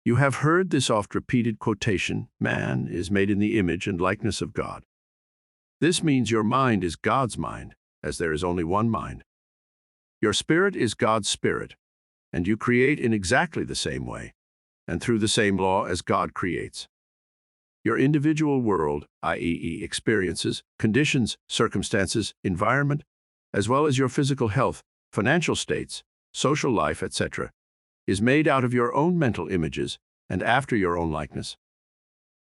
You have heard this oft-repeated quotation, "Man is made in the image and likeness of God." This means your mind is God's mind, as there is only one mind. Your spirit is God's spirit, and you create in exactly the same way, and through the same law as God creates. Your individual world, i.e., experiences, conditions, circumstances, environment, as well as your physical health, financial states, social life, etc., is made out of your own mental images and after your own likeness.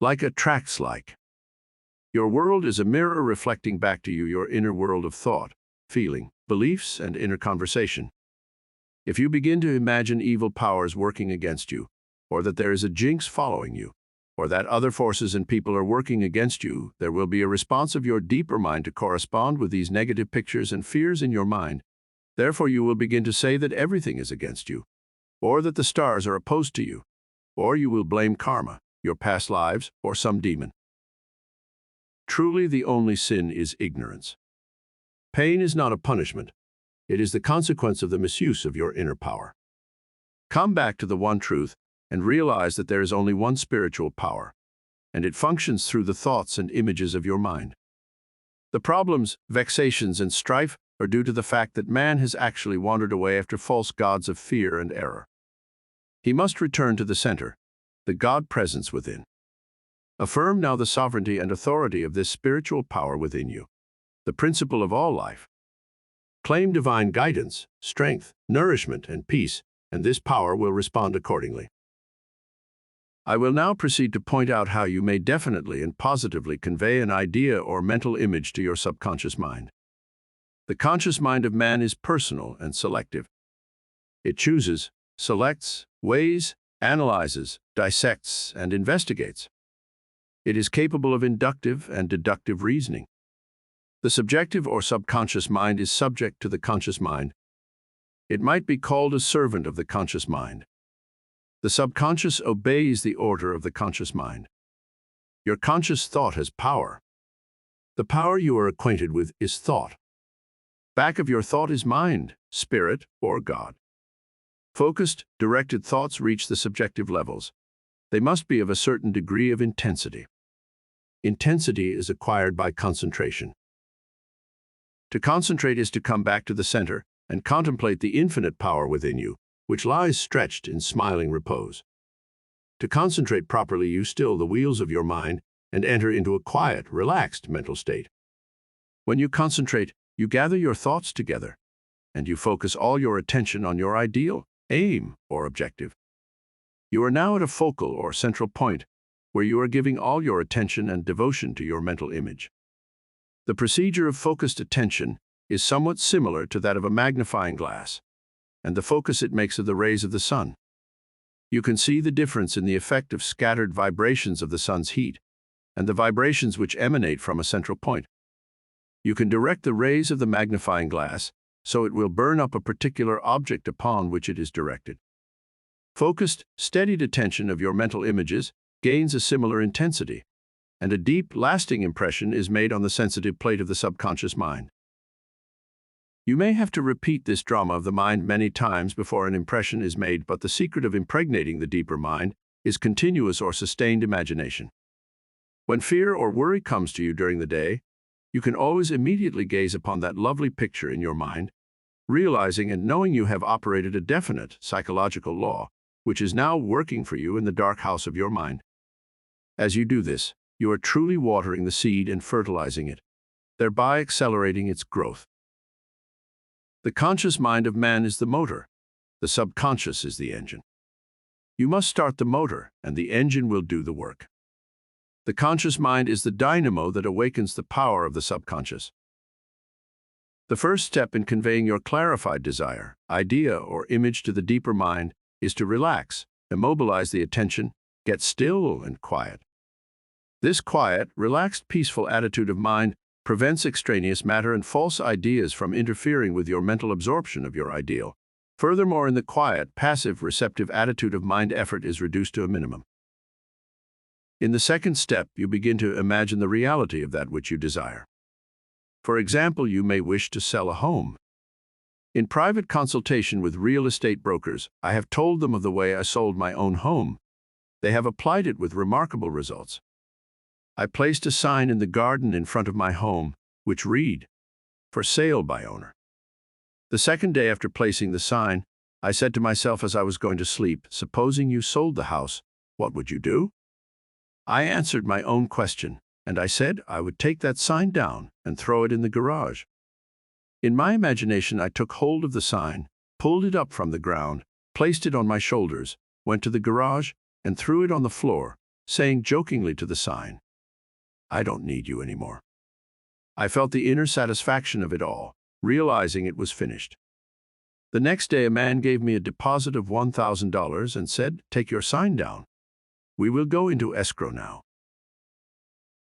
Like attracts like. Your world is a mirror reflecting back to you your inner world of thought, feeling, beliefs, and inner conversation. If you begin to imagine evil powers working against you, or that there is a jinx following you, or that other forces and people are working against you, there will be a response of your deeper mind to correspond with these negative pictures and fears in your mind. Therefore, you will begin to say that everything is against you, or that the stars are opposed to you, or you will blame karma, your past lives, or some demon. Truly, the only sin is ignorance. Pain is not a punishment. It is the consequence of the misuse of your inner power. Come back to the one truth and realize that there is only one spiritual power, and it functions through the thoughts and images of your mind. The problems, vexations, and strife are due to the fact that man has actually wandered away after false gods of fear and error. He must return to the center, the God presence within. Affirm now the sovereignty and authority of this spiritual power within you, the principle of all life. Claim divine guidance, strength, nourishment, and peace, and this power will respond accordingly. I will now proceed to point out how you may definitely and positively convey an idea or mental image to your subconscious mind. The conscious mind of man is personal and selective. It chooses, selects, weighs, analyzes, dissects, and investigates. It is capable of inductive and deductive reasoning. The subjective or subconscious mind is subject to the conscious mind. It might be called a servant of the conscious mind. The subconscious obeys the order of the conscious mind. Your conscious thought has power. The power you are acquainted with is thought. Back of your thought is mind, spirit, or God. Focused, directed thoughts reach the subjective levels. They must be of a certain degree of intensity. Intensity is acquired by concentration. To concentrate is to come back to the center and contemplate the infinite power within you, which lies stretched in smiling repose. To concentrate properly, you still the wheels of your mind and enter into a quiet, relaxed mental state. When you concentrate, you gather your thoughts together, and you focus all your attention on your ideal, aim, or objective. You are now at a focal or central point where you are giving all your attention and devotion to your mental image. The procedure of focused attention is somewhat similar to that of a magnifying glass, and the focus it makes of the rays of the sun. You can see the difference in the effect of scattered vibrations of the sun's heat and the vibrations which emanate from a central point. You can direct the rays of the magnifying glass so it will burn up a particular object upon which it is directed. Focused, steadied attention of your mental images gains a similar intensity, and a deep, lasting impression is made on the sensitive plate of the subconscious mind. You may have to repeat this drama of the mind many times before an impression is made, but the secret of impregnating the deeper mind is continuous or sustained imagination. When fear or worry comes to you during the day, you can always immediately gaze upon that lovely picture in your mind realizing and knowing you have operated a definite psychological law, which is now working for you in the dark house of your mind. As you do this, you are truly watering the seed and fertilizing it, thereby accelerating its growth. The conscious mind of man is the motor. The subconscious is the engine. You must start the motor, and the engine will do the work. The conscious mind is the dynamo that awakens the power of the subconscious. The first step in conveying your clarified desire, idea, or image to the deeper mind is to relax, immobilize the attention, get still and quiet. This quiet, relaxed, peaceful attitude of mind prevents extraneous matter and false ideas from interfering with your mental absorption of your ideal. Furthermore, in the quiet, passive, receptive attitude of mind, effort is reduced to a minimum. In the second step, you begin to imagine the reality of that which you desire. For example, you may wish to sell a home. In private consultation with real estate brokers, I have told them of the way I sold my own home. They have applied it with remarkable results. I placed a sign in the garden in front of my home, which read, "For sale by owner." The second day after placing the sign, I said to myself as I was going to sleep, supposing you sold the house, what would you do? I answered my own question, and I said I would take that sign down and throw it in the garage. In my imagination, I took hold of the sign, pulled it up from the ground, placed it on my shoulders, went to the garage, and threw it on the floor, saying jokingly to the sign, "I don't need you anymore." I felt the inner satisfaction of it all, realizing it was finished. The next day, a man gave me a deposit of $1,000 and said, "Take your sign down. We will go into escrow now."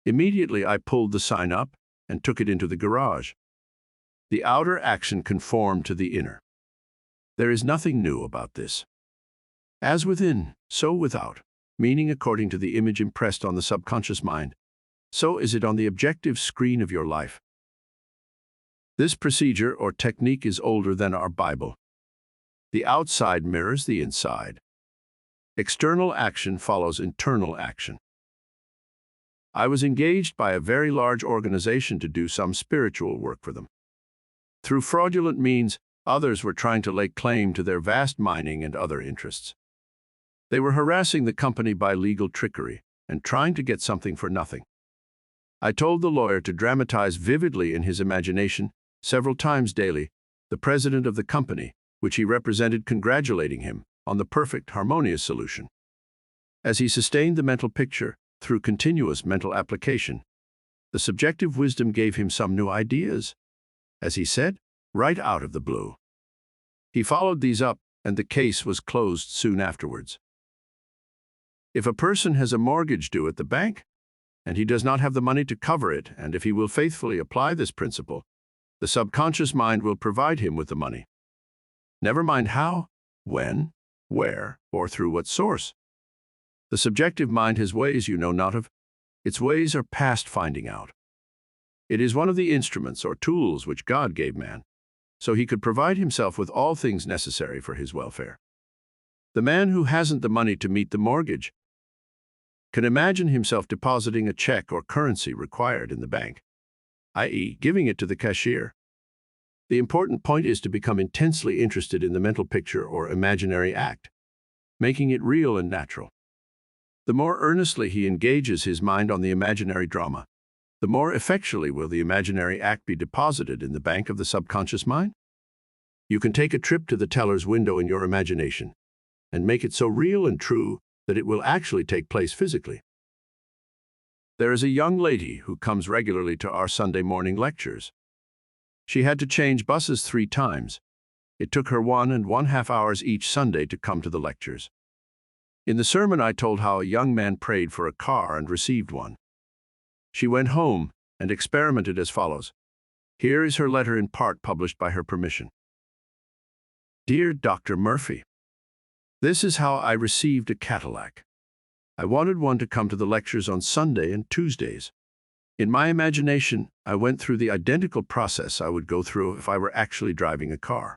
Immediately, I pulled the sign up and took it into the garage. The outer action conformed to the inner. There is nothing new about this. As within, so without, meaning according to the image impressed on the subconscious mind, so is it on the objective screen of your life. This procedure or technique is older than our Bible. The outside mirrors the inside. External action follows internal action. I was engaged by a very large organization to do some spiritual work for them. Through fraudulent means, others were trying to lay claim to their vast mining and other interests. They were harassing the company by legal trickery and trying to get something for nothing. I told the lawyer to dramatize vividly in his imagination, several times daily, the president of the company, which he represented, congratulating him on the perfect, harmonious solution. As he sustained the mental picture through continuous mental application, the subjective wisdom gave him some new ideas, as he said, right out of the blue. He followed these up, and the case was closed soon afterwards. If a person has a mortgage due at the bank, and he does not have the money to cover it, and if he will faithfully apply this principle, the subconscious mind will provide him with the money. Never mind how, when, where, or through what source. The subjective mind has ways you know not of. Its ways are past finding out. It is one of the instruments or tools which God gave man, so he could provide himself with all things necessary for his welfare. The man who hasn't the money to meet the mortgage can imagine himself depositing a check or currency required in the bank, i.e., giving it to the cashier. The important point is to become intensely interested in the mental picture or imaginary act, making it real and natural. The more earnestly he engages his mind on the imaginary drama, the more effectually will the imaginary act be deposited in the bank of the subconscious mind. You can take a trip to the teller's window in your imagination and make it so real and true that it will actually take place physically. There is a young lady who comes regularly to our Sunday morning lectures. She had to change buses 3 times. It took her 1.5 hours each Sunday to come to the lectures. In the sermon, I told how a young man prayed for a car and received one. She went home and experimented as follows. Here is her letter in part published by her permission. Dear Dr. Murphy, this is how I received a Cadillac. I wanted one to come to the lectures on Sunday and Tuesdays. In my imagination, I went through the identical process I would go through if I were actually driving a car.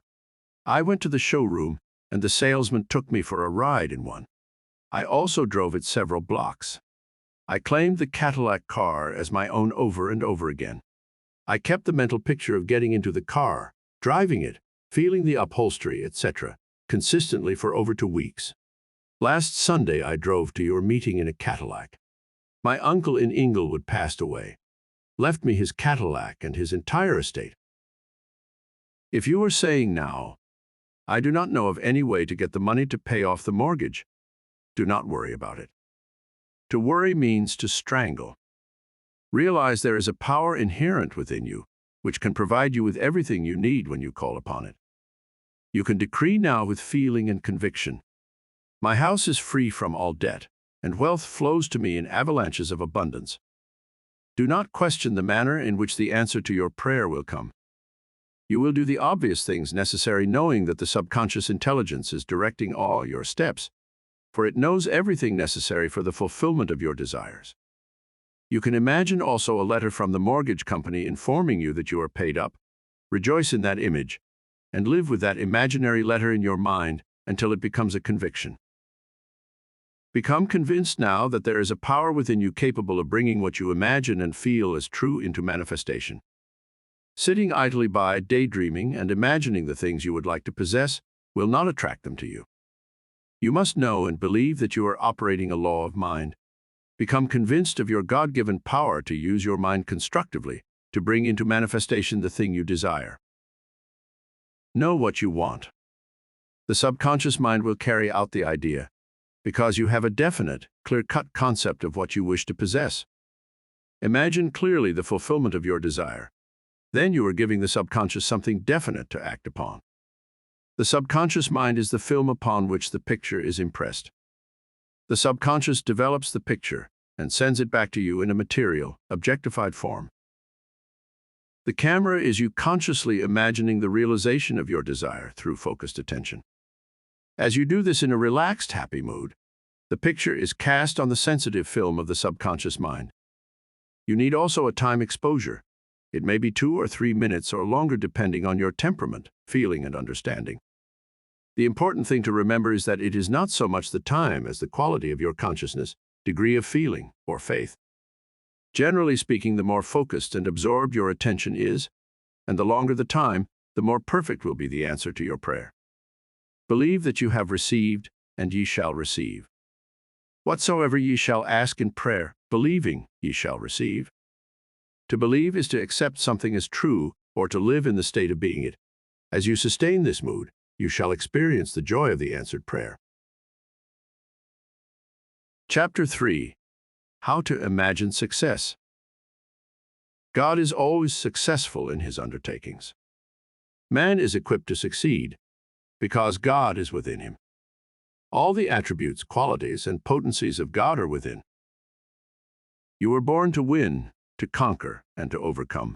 I went to the showroom, and the salesman took me for a ride in one. I also drove it several blocks. I claimed the Cadillac car as my own over and over again. I kept the mental picture of getting into the car, driving it, feeling the upholstery, etc., consistently for over 2 weeks. Last Sunday I drove to your meeting in a Cadillac. My uncle in Inglewood passed away, left me his Cadillac and his entire estate. If you are saying now, I do not know of any way to get the money to pay off the mortgage, do not worry about it. To worry means to strangle. Realize there is a power inherent within you, which can provide you with everything you need when you call upon it. You can decree now with feeling and conviction, my house is free from all debt, and wealth flows to me in avalanches of abundance. Do not question the manner in which the answer to your prayer will come. You will do the obvious things necessary, knowing that the subconscious intelligence is directing all your steps, for it knows everything necessary for the fulfillment of your desires. You can imagine also a letter from the mortgage company informing you that you are paid up. Rejoice in that image, and live with that imaginary letter in your mind until it becomes a conviction. Become convinced now that there is a power within you capable of bringing what you imagine and feel as true into manifestation. Sitting idly by, daydreaming and imagining the things you would like to possess will not attract them to you. You must know and believe that you are operating a law of mind. Become convinced of your God-given power to use your mind constructively to bring into manifestation the thing you desire. Know what you want. The subconscious mind will carry out the idea, because you have a definite, clear-cut concept of what you wish to possess. Imagine clearly the fulfillment of your desire. Then you are giving the subconscious something definite to act upon. The subconscious mind is the film upon which the picture is impressed. The subconscious develops the picture and sends it back to you in a material, objectified form. The camera is you consciously imagining the realization of your desire through focused attention. As you do this in a relaxed, happy mood, the picture is cast on the sensitive film of the subconscious mind. You need also a time exposure. It may be 2 or 3 minutes or longer depending on your temperament, feeling, and understanding. The important thing to remember is that it is not so much the time as the quality of your consciousness, degree of feeling, or faith. Generally speaking, the more focused and absorbed your attention is, and the longer the time, the more perfect will be the answer to your prayer. Believe that you have received, and ye shall receive. Whatsoever ye shall ask in prayer, believing, ye shall receive. To believe is to accept something as true, or to live in the state of being it. As you sustain this mood, you shall experience the joy of the answered prayer. Chapter 3. How to imagine success. God is always successful in his undertakings. Man is equipped to succeed because God is within him. All the attributes, qualities, and potencies of God are within. You were born to win, to conquer, and to overcome.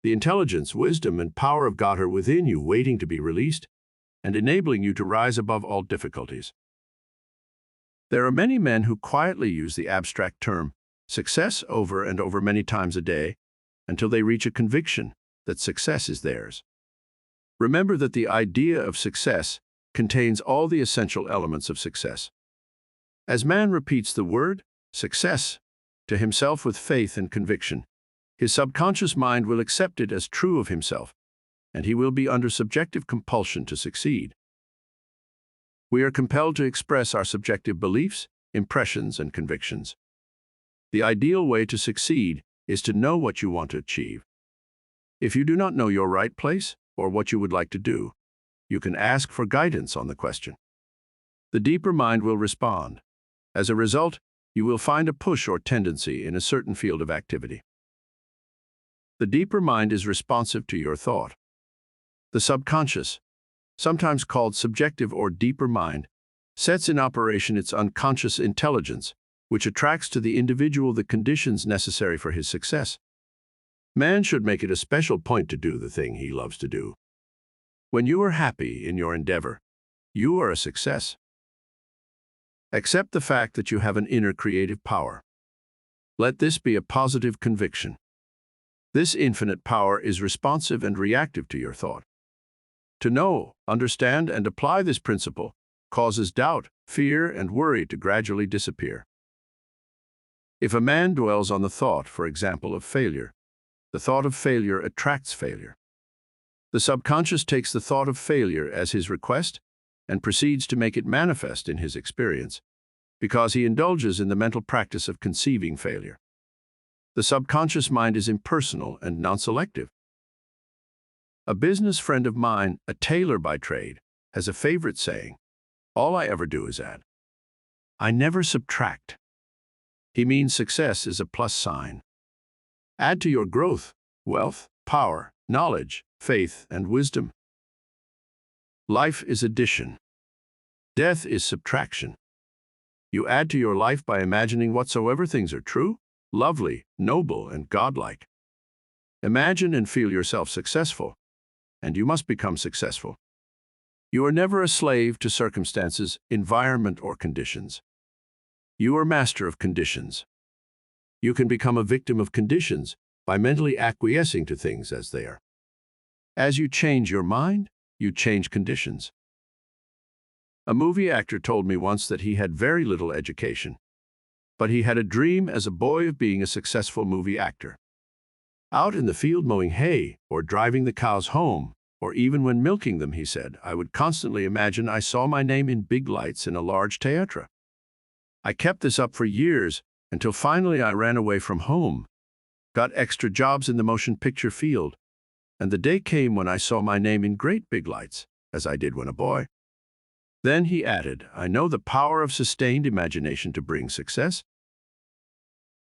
The intelligence, wisdom, and power of God are within you, waiting to be released and enabling you to rise above all difficulties. There are many men who quietly use the abstract term success over and over many times a day until they reach a conviction that success is theirs. Remember that the idea of success contains all the essential elements of success. As man repeats the word success to himself with faith and conviction, his subconscious mind will accept it as true of himself, and he will be under subjective compulsion to succeed. We are compelled to express our subjective beliefs, impressions, and convictions. The ideal way to succeed is to know what you want to achieve. If you do not know your right place or what you would like to do, you can ask for guidance on the question. The deeper mind will respond. As a result, you will find a push or tendency in a certain field of activity. The deeper mind is responsive to your thought. The subconscious, sometimes called subjective or deeper mind, sets in operation its unconscious intelligence, which attracts to the individual the conditions necessary for his success. Man should make it a special point to do the thing he loves to do. When you are happy in your endeavor, you are a success. Accept the fact that you have an inner creative power. Let this be a positive conviction. This infinite power is responsive and reactive to your thought. To know, understand, and apply this principle causes doubt, fear, and worry to gradually disappear. If a man dwells on the thought, for example, of failure, the thought of failure attracts failure. The subconscious takes the thought of failure as his request and proceeds to make it manifest in his experience, because he indulges in the mental practice of conceiving failure. The subconscious mind is impersonal and non-selective. A business friend of mine, a tailor by trade, has a favorite saying, "All I ever do is add. I never subtract." He means success is a plus sign. Add to your growth, wealth, power, knowledge, faith, and wisdom. Life is addition. Death is subtraction. You add to your life by imagining whatsoever things are true, lovely, noble, and godlike. Imagine and feel yourself successful, and you must become successful. You are never a slave to circumstances, environment, or conditions. You are master of conditions. You can become a victim of conditions by mentally acquiescing to things as they are. As you change your mind, you change conditions. A movie actor told me once that he had very little education, but he had a dream as a boy of being a successful movie actor. Out in the field mowing hay, or driving the cows home, or even when milking them, he said, I would constantly imagine I saw my name in big lights in a large theatre. I kept this up for years until finally I ran away from home, got extra jobs in the motion picture field, and the day came when I saw my name in great big lights, as I did when a boy. Then he added, I know the power of sustained imagination to bring success.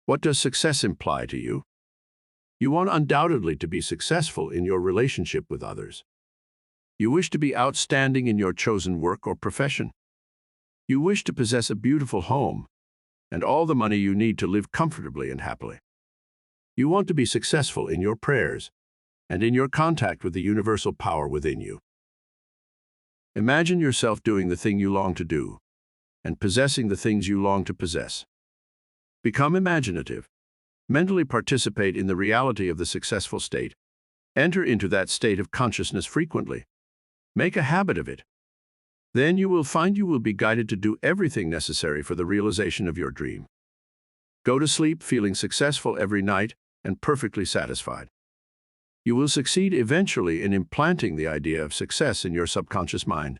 What does success imply to you? You want undoubtedly to be successful in your relationship with others. You wish to be outstanding in your chosen work or profession. You wish to possess a beautiful home and all the money you need to live comfortably and happily. You want to be successful in your prayers and in your contact with the universal power within you. Imagine yourself doing the thing you long to do and possessing the things you long to possess. Become imaginative. Mentally participate in the reality of the successful state. Enter into that state of consciousness frequently. Make a habit of it. Then you will find you will be guided to do everything necessary for the realization of your dream. Go to sleep feeling successful every night and perfectly satisfied. You will succeed eventually in implanting the idea of success in your subconscious mind.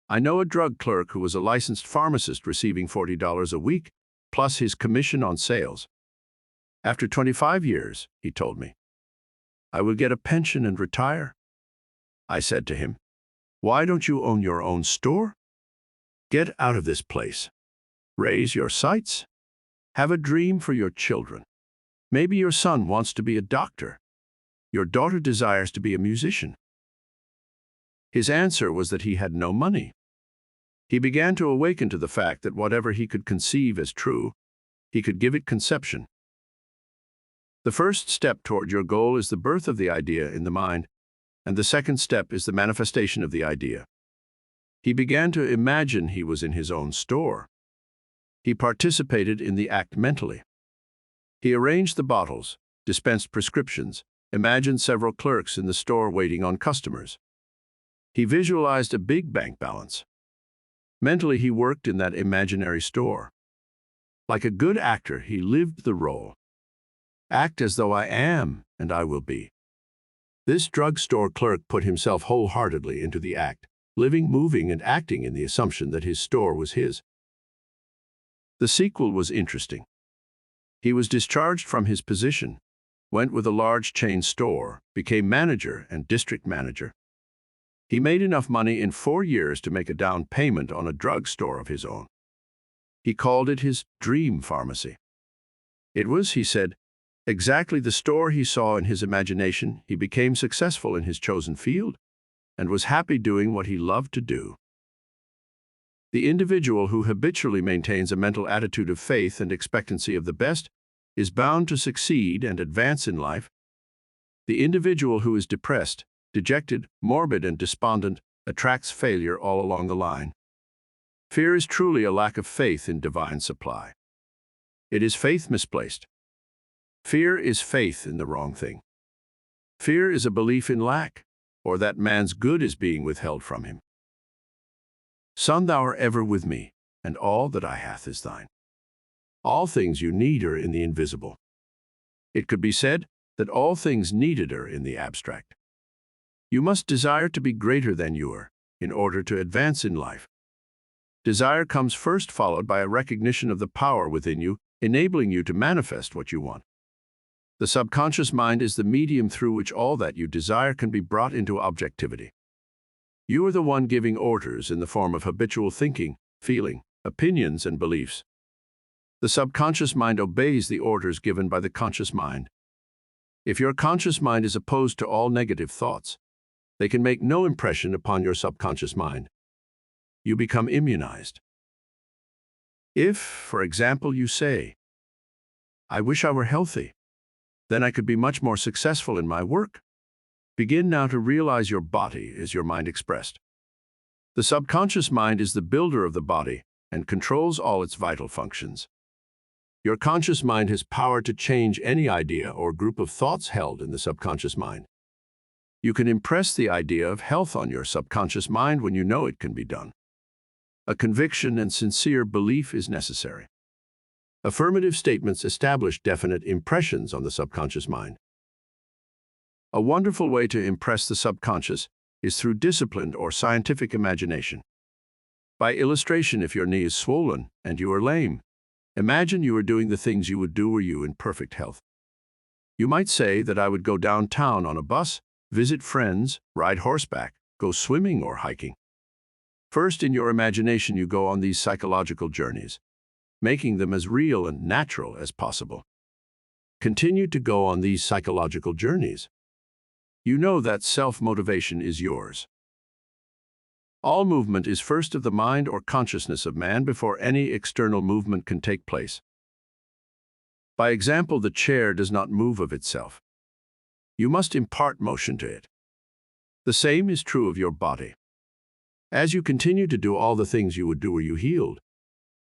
I know a drug clerk who was a licensed pharmacist receiving $40 a week, plus his commission on sales. After 25 years, he told me, I will get a pension and retire. I said to him, why don't you own your own store? Get out of this place. Raise your sights. Have a dream for your children. Maybe your son wants to be a doctor. Your daughter desires to be a musician. His answer was that he had no money. He began to awaken to the fact that whatever he could conceive as true, he could give it conception. The first step toward your goal is the birth of the idea in the mind, and the second step is the manifestation of the idea. He began to imagine he was in his own store. He participated in the act mentally. He arranged the bottles, dispensed prescriptions, imagined several clerks in the store waiting on customers. He visualized a big bank balance. Mentally, he worked in that imaginary store. Like a good actor, he lived the role. Act as though I am, and I will be. This drugstore clerk put himself wholeheartedly into the act, living, moving, and acting in the assumption that his store was his. The sequel was interesting. He was discharged from his position, went with a large chain store, became manager and district manager. He made enough money in 4 years to make a down payment on a drugstore of his own. He called it his dream pharmacy. It was, he said, exactly the store he saw in his imagination. He became successful in his chosen field and was happy doing what he loved to do. The individual who habitually maintains a mental attitude of faith and expectancy of the best is bound to succeed and advance in life. The individual who is depressed, dejected, morbid, and despondent attracts failure all along the line. Fear is truly a lack of faith in divine supply. It is faith misplaced. Fear is faith in the wrong thing. Fear is a belief in lack, or that man's good is being withheld from him. Son, thou art ever with me, and all that I hath is thine. All things you need are in the invisible. It could be said that all things needed are in the abstract. You must desire to be greater than you are in order to advance in life. Desire comes first, followed by a recognition of the power within you, enabling you to manifest what you want. The subconscious mind is the medium through which all that you desire can be brought into objectivity. You are the one giving orders in the form of habitual thinking, feeling, opinions, and beliefs. The subconscious mind obeys the orders given by the conscious mind. If your conscious mind is opposed to all negative thoughts, they can make no impression upon your subconscious mind. You become immunized. If, for example, you say, "I wish I were healthy, then I could be much more successful in my work," begin now to realize your body is your mind expressed. The subconscious mind is the builder of the body and controls all its vital functions. Your conscious mind has power to change any idea or group of thoughts held in the subconscious mind. You can impress the idea of health on your subconscious mind when you know it can be done. A conviction and sincere belief is necessary. Affirmative statements establish definite impressions on the subconscious mind. A wonderful way to impress the subconscious is through disciplined or scientific imagination. By illustration, if your knee is swollen and you are lame, imagine you are doing the things you would do were you in perfect health. You might say that I would go downtown on a bus, visit friends, ride horseback, go swimming or hiking. First, in your imagination, you go on these psychological journeys, making them as real and natural as possible. Continue to go on these psychological journeys. You know that self-motivation is yours. All movement is first of the mind or consciousness of man before any external movement can take place. By example, the chair does not move of itself. You must impart motion to it. The same is true of your body. As you continue to do all the things you would do were you healed,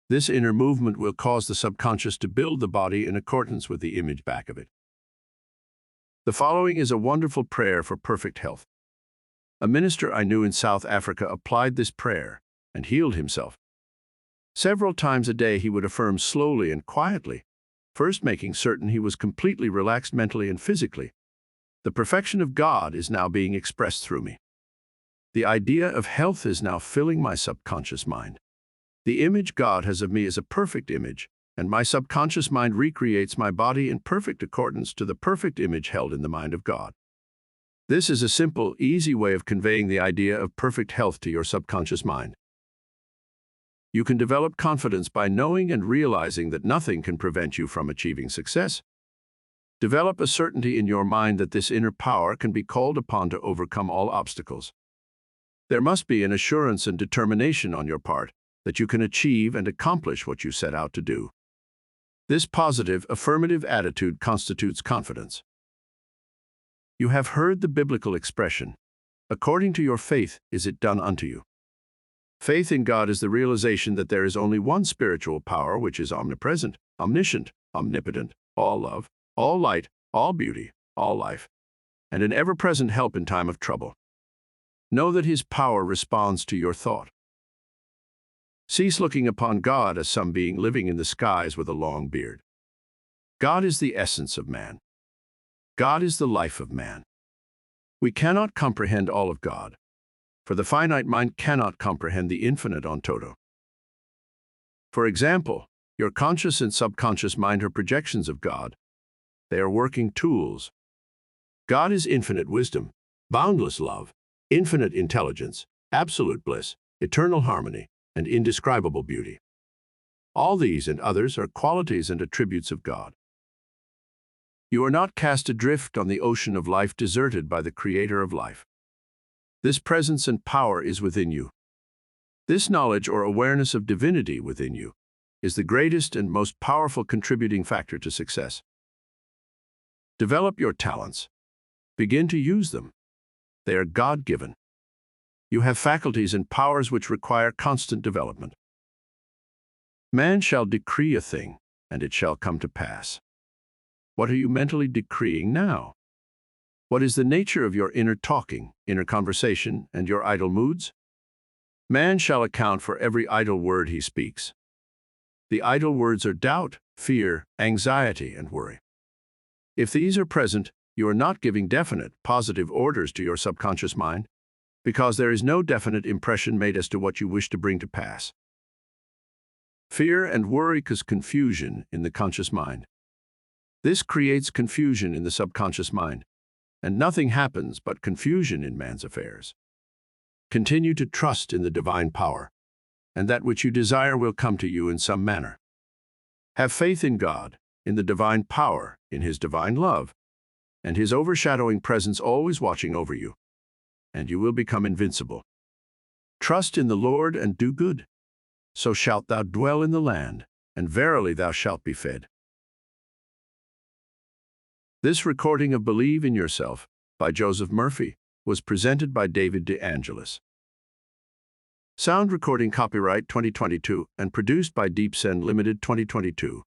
this inner movement will cause the subconscious to build the body in accordance with the image back of it. The following is a wonderful prayer for perfect health. A minister I knew in South Africa applied this prayer and healed himself. Several times a day he would affirm slowly and quietly, first making certain he was completely relaxed mentally and physically. The perfection of God is now being expressed through me. The idea of health is now filling my subconscious mind. The image God has of me is a perfect image, and my subconscious mind recreates my body in perfect accordance to the perfect image held in the mind of God. This is a simple, easy way of conveying the idea of perfect health to your subconscious mind. You can develop confidence by knowing and realizing that nothing can prevent you from achieving success. Develop a certainty in your mind that this inner power can be called upon to overcome all obstacles. There must be an assurance and determination on your part that you can achieve and accomplish what you set out to do. This positive, affirmative attitude constitutes confidence. You have heard the biblical expression, "According to your faith is it done unto you." Faith in God is the realization that there is only one spiritual power which is omnipresent, omniscient, omnipotent, all love, all light, all beauty, all life, and an ever-present help in time of trouble. Know that His power responds to your thought. Cease looking upon God as some being living in the skies with a long beard. God is the essence of man. God is the life of man. We cannot comprehend all of God, for the finite mind cannot comprehend the infinite on toto. For example, your conscious and subconscious mind are projections of God. They are working tools. God is infinite wisdom, boundless love, infinite intelligence, absolute bliss, eternal harmony, and indescribable beauty. All these and others are qualities and attributes of God. You are not cast adrift on the ocean of life deserted by the Creator of life. This presence and power is within you. This knowledge or awareness of divinity within you is the greatest and most powerful contributing factor to success. Develop your talents. Begin to use them. They are God-given. You have faculties and powers which require constant development. Man shall decree a thing, and it shall come to pass. What are you mentally decreeing now? What is the nature of your inner talking, inner conversation, and your idle moods? Man shall account for every idle word he speaks. The idle words are doubt, fear, anxiety, and worry. If these are present, You are not giving definite, positive orders to your subconscious mind because there is no definite impression made as to what you wish to bring to pass. Fear and worry cause confusion in the conscious mind. This creates confusion in the subconscious mind, and nothing happens but confusion in man's affairs. Continue to trust in the divine power, and that which you desire will come to you in some manner. Have faith in God, in the divine power, in His divine love, and His overshadowing presence always watching over you, and you will become invincible. Trust in the Lord and do good, so shalt thou dwell in the land, and verily thou shalt be fed. This recording of Believe in Yourself by Joseph Murphy was presented by David De Angelis. Sound recording copyright 2022 and produced by Deep Send Limited 2022.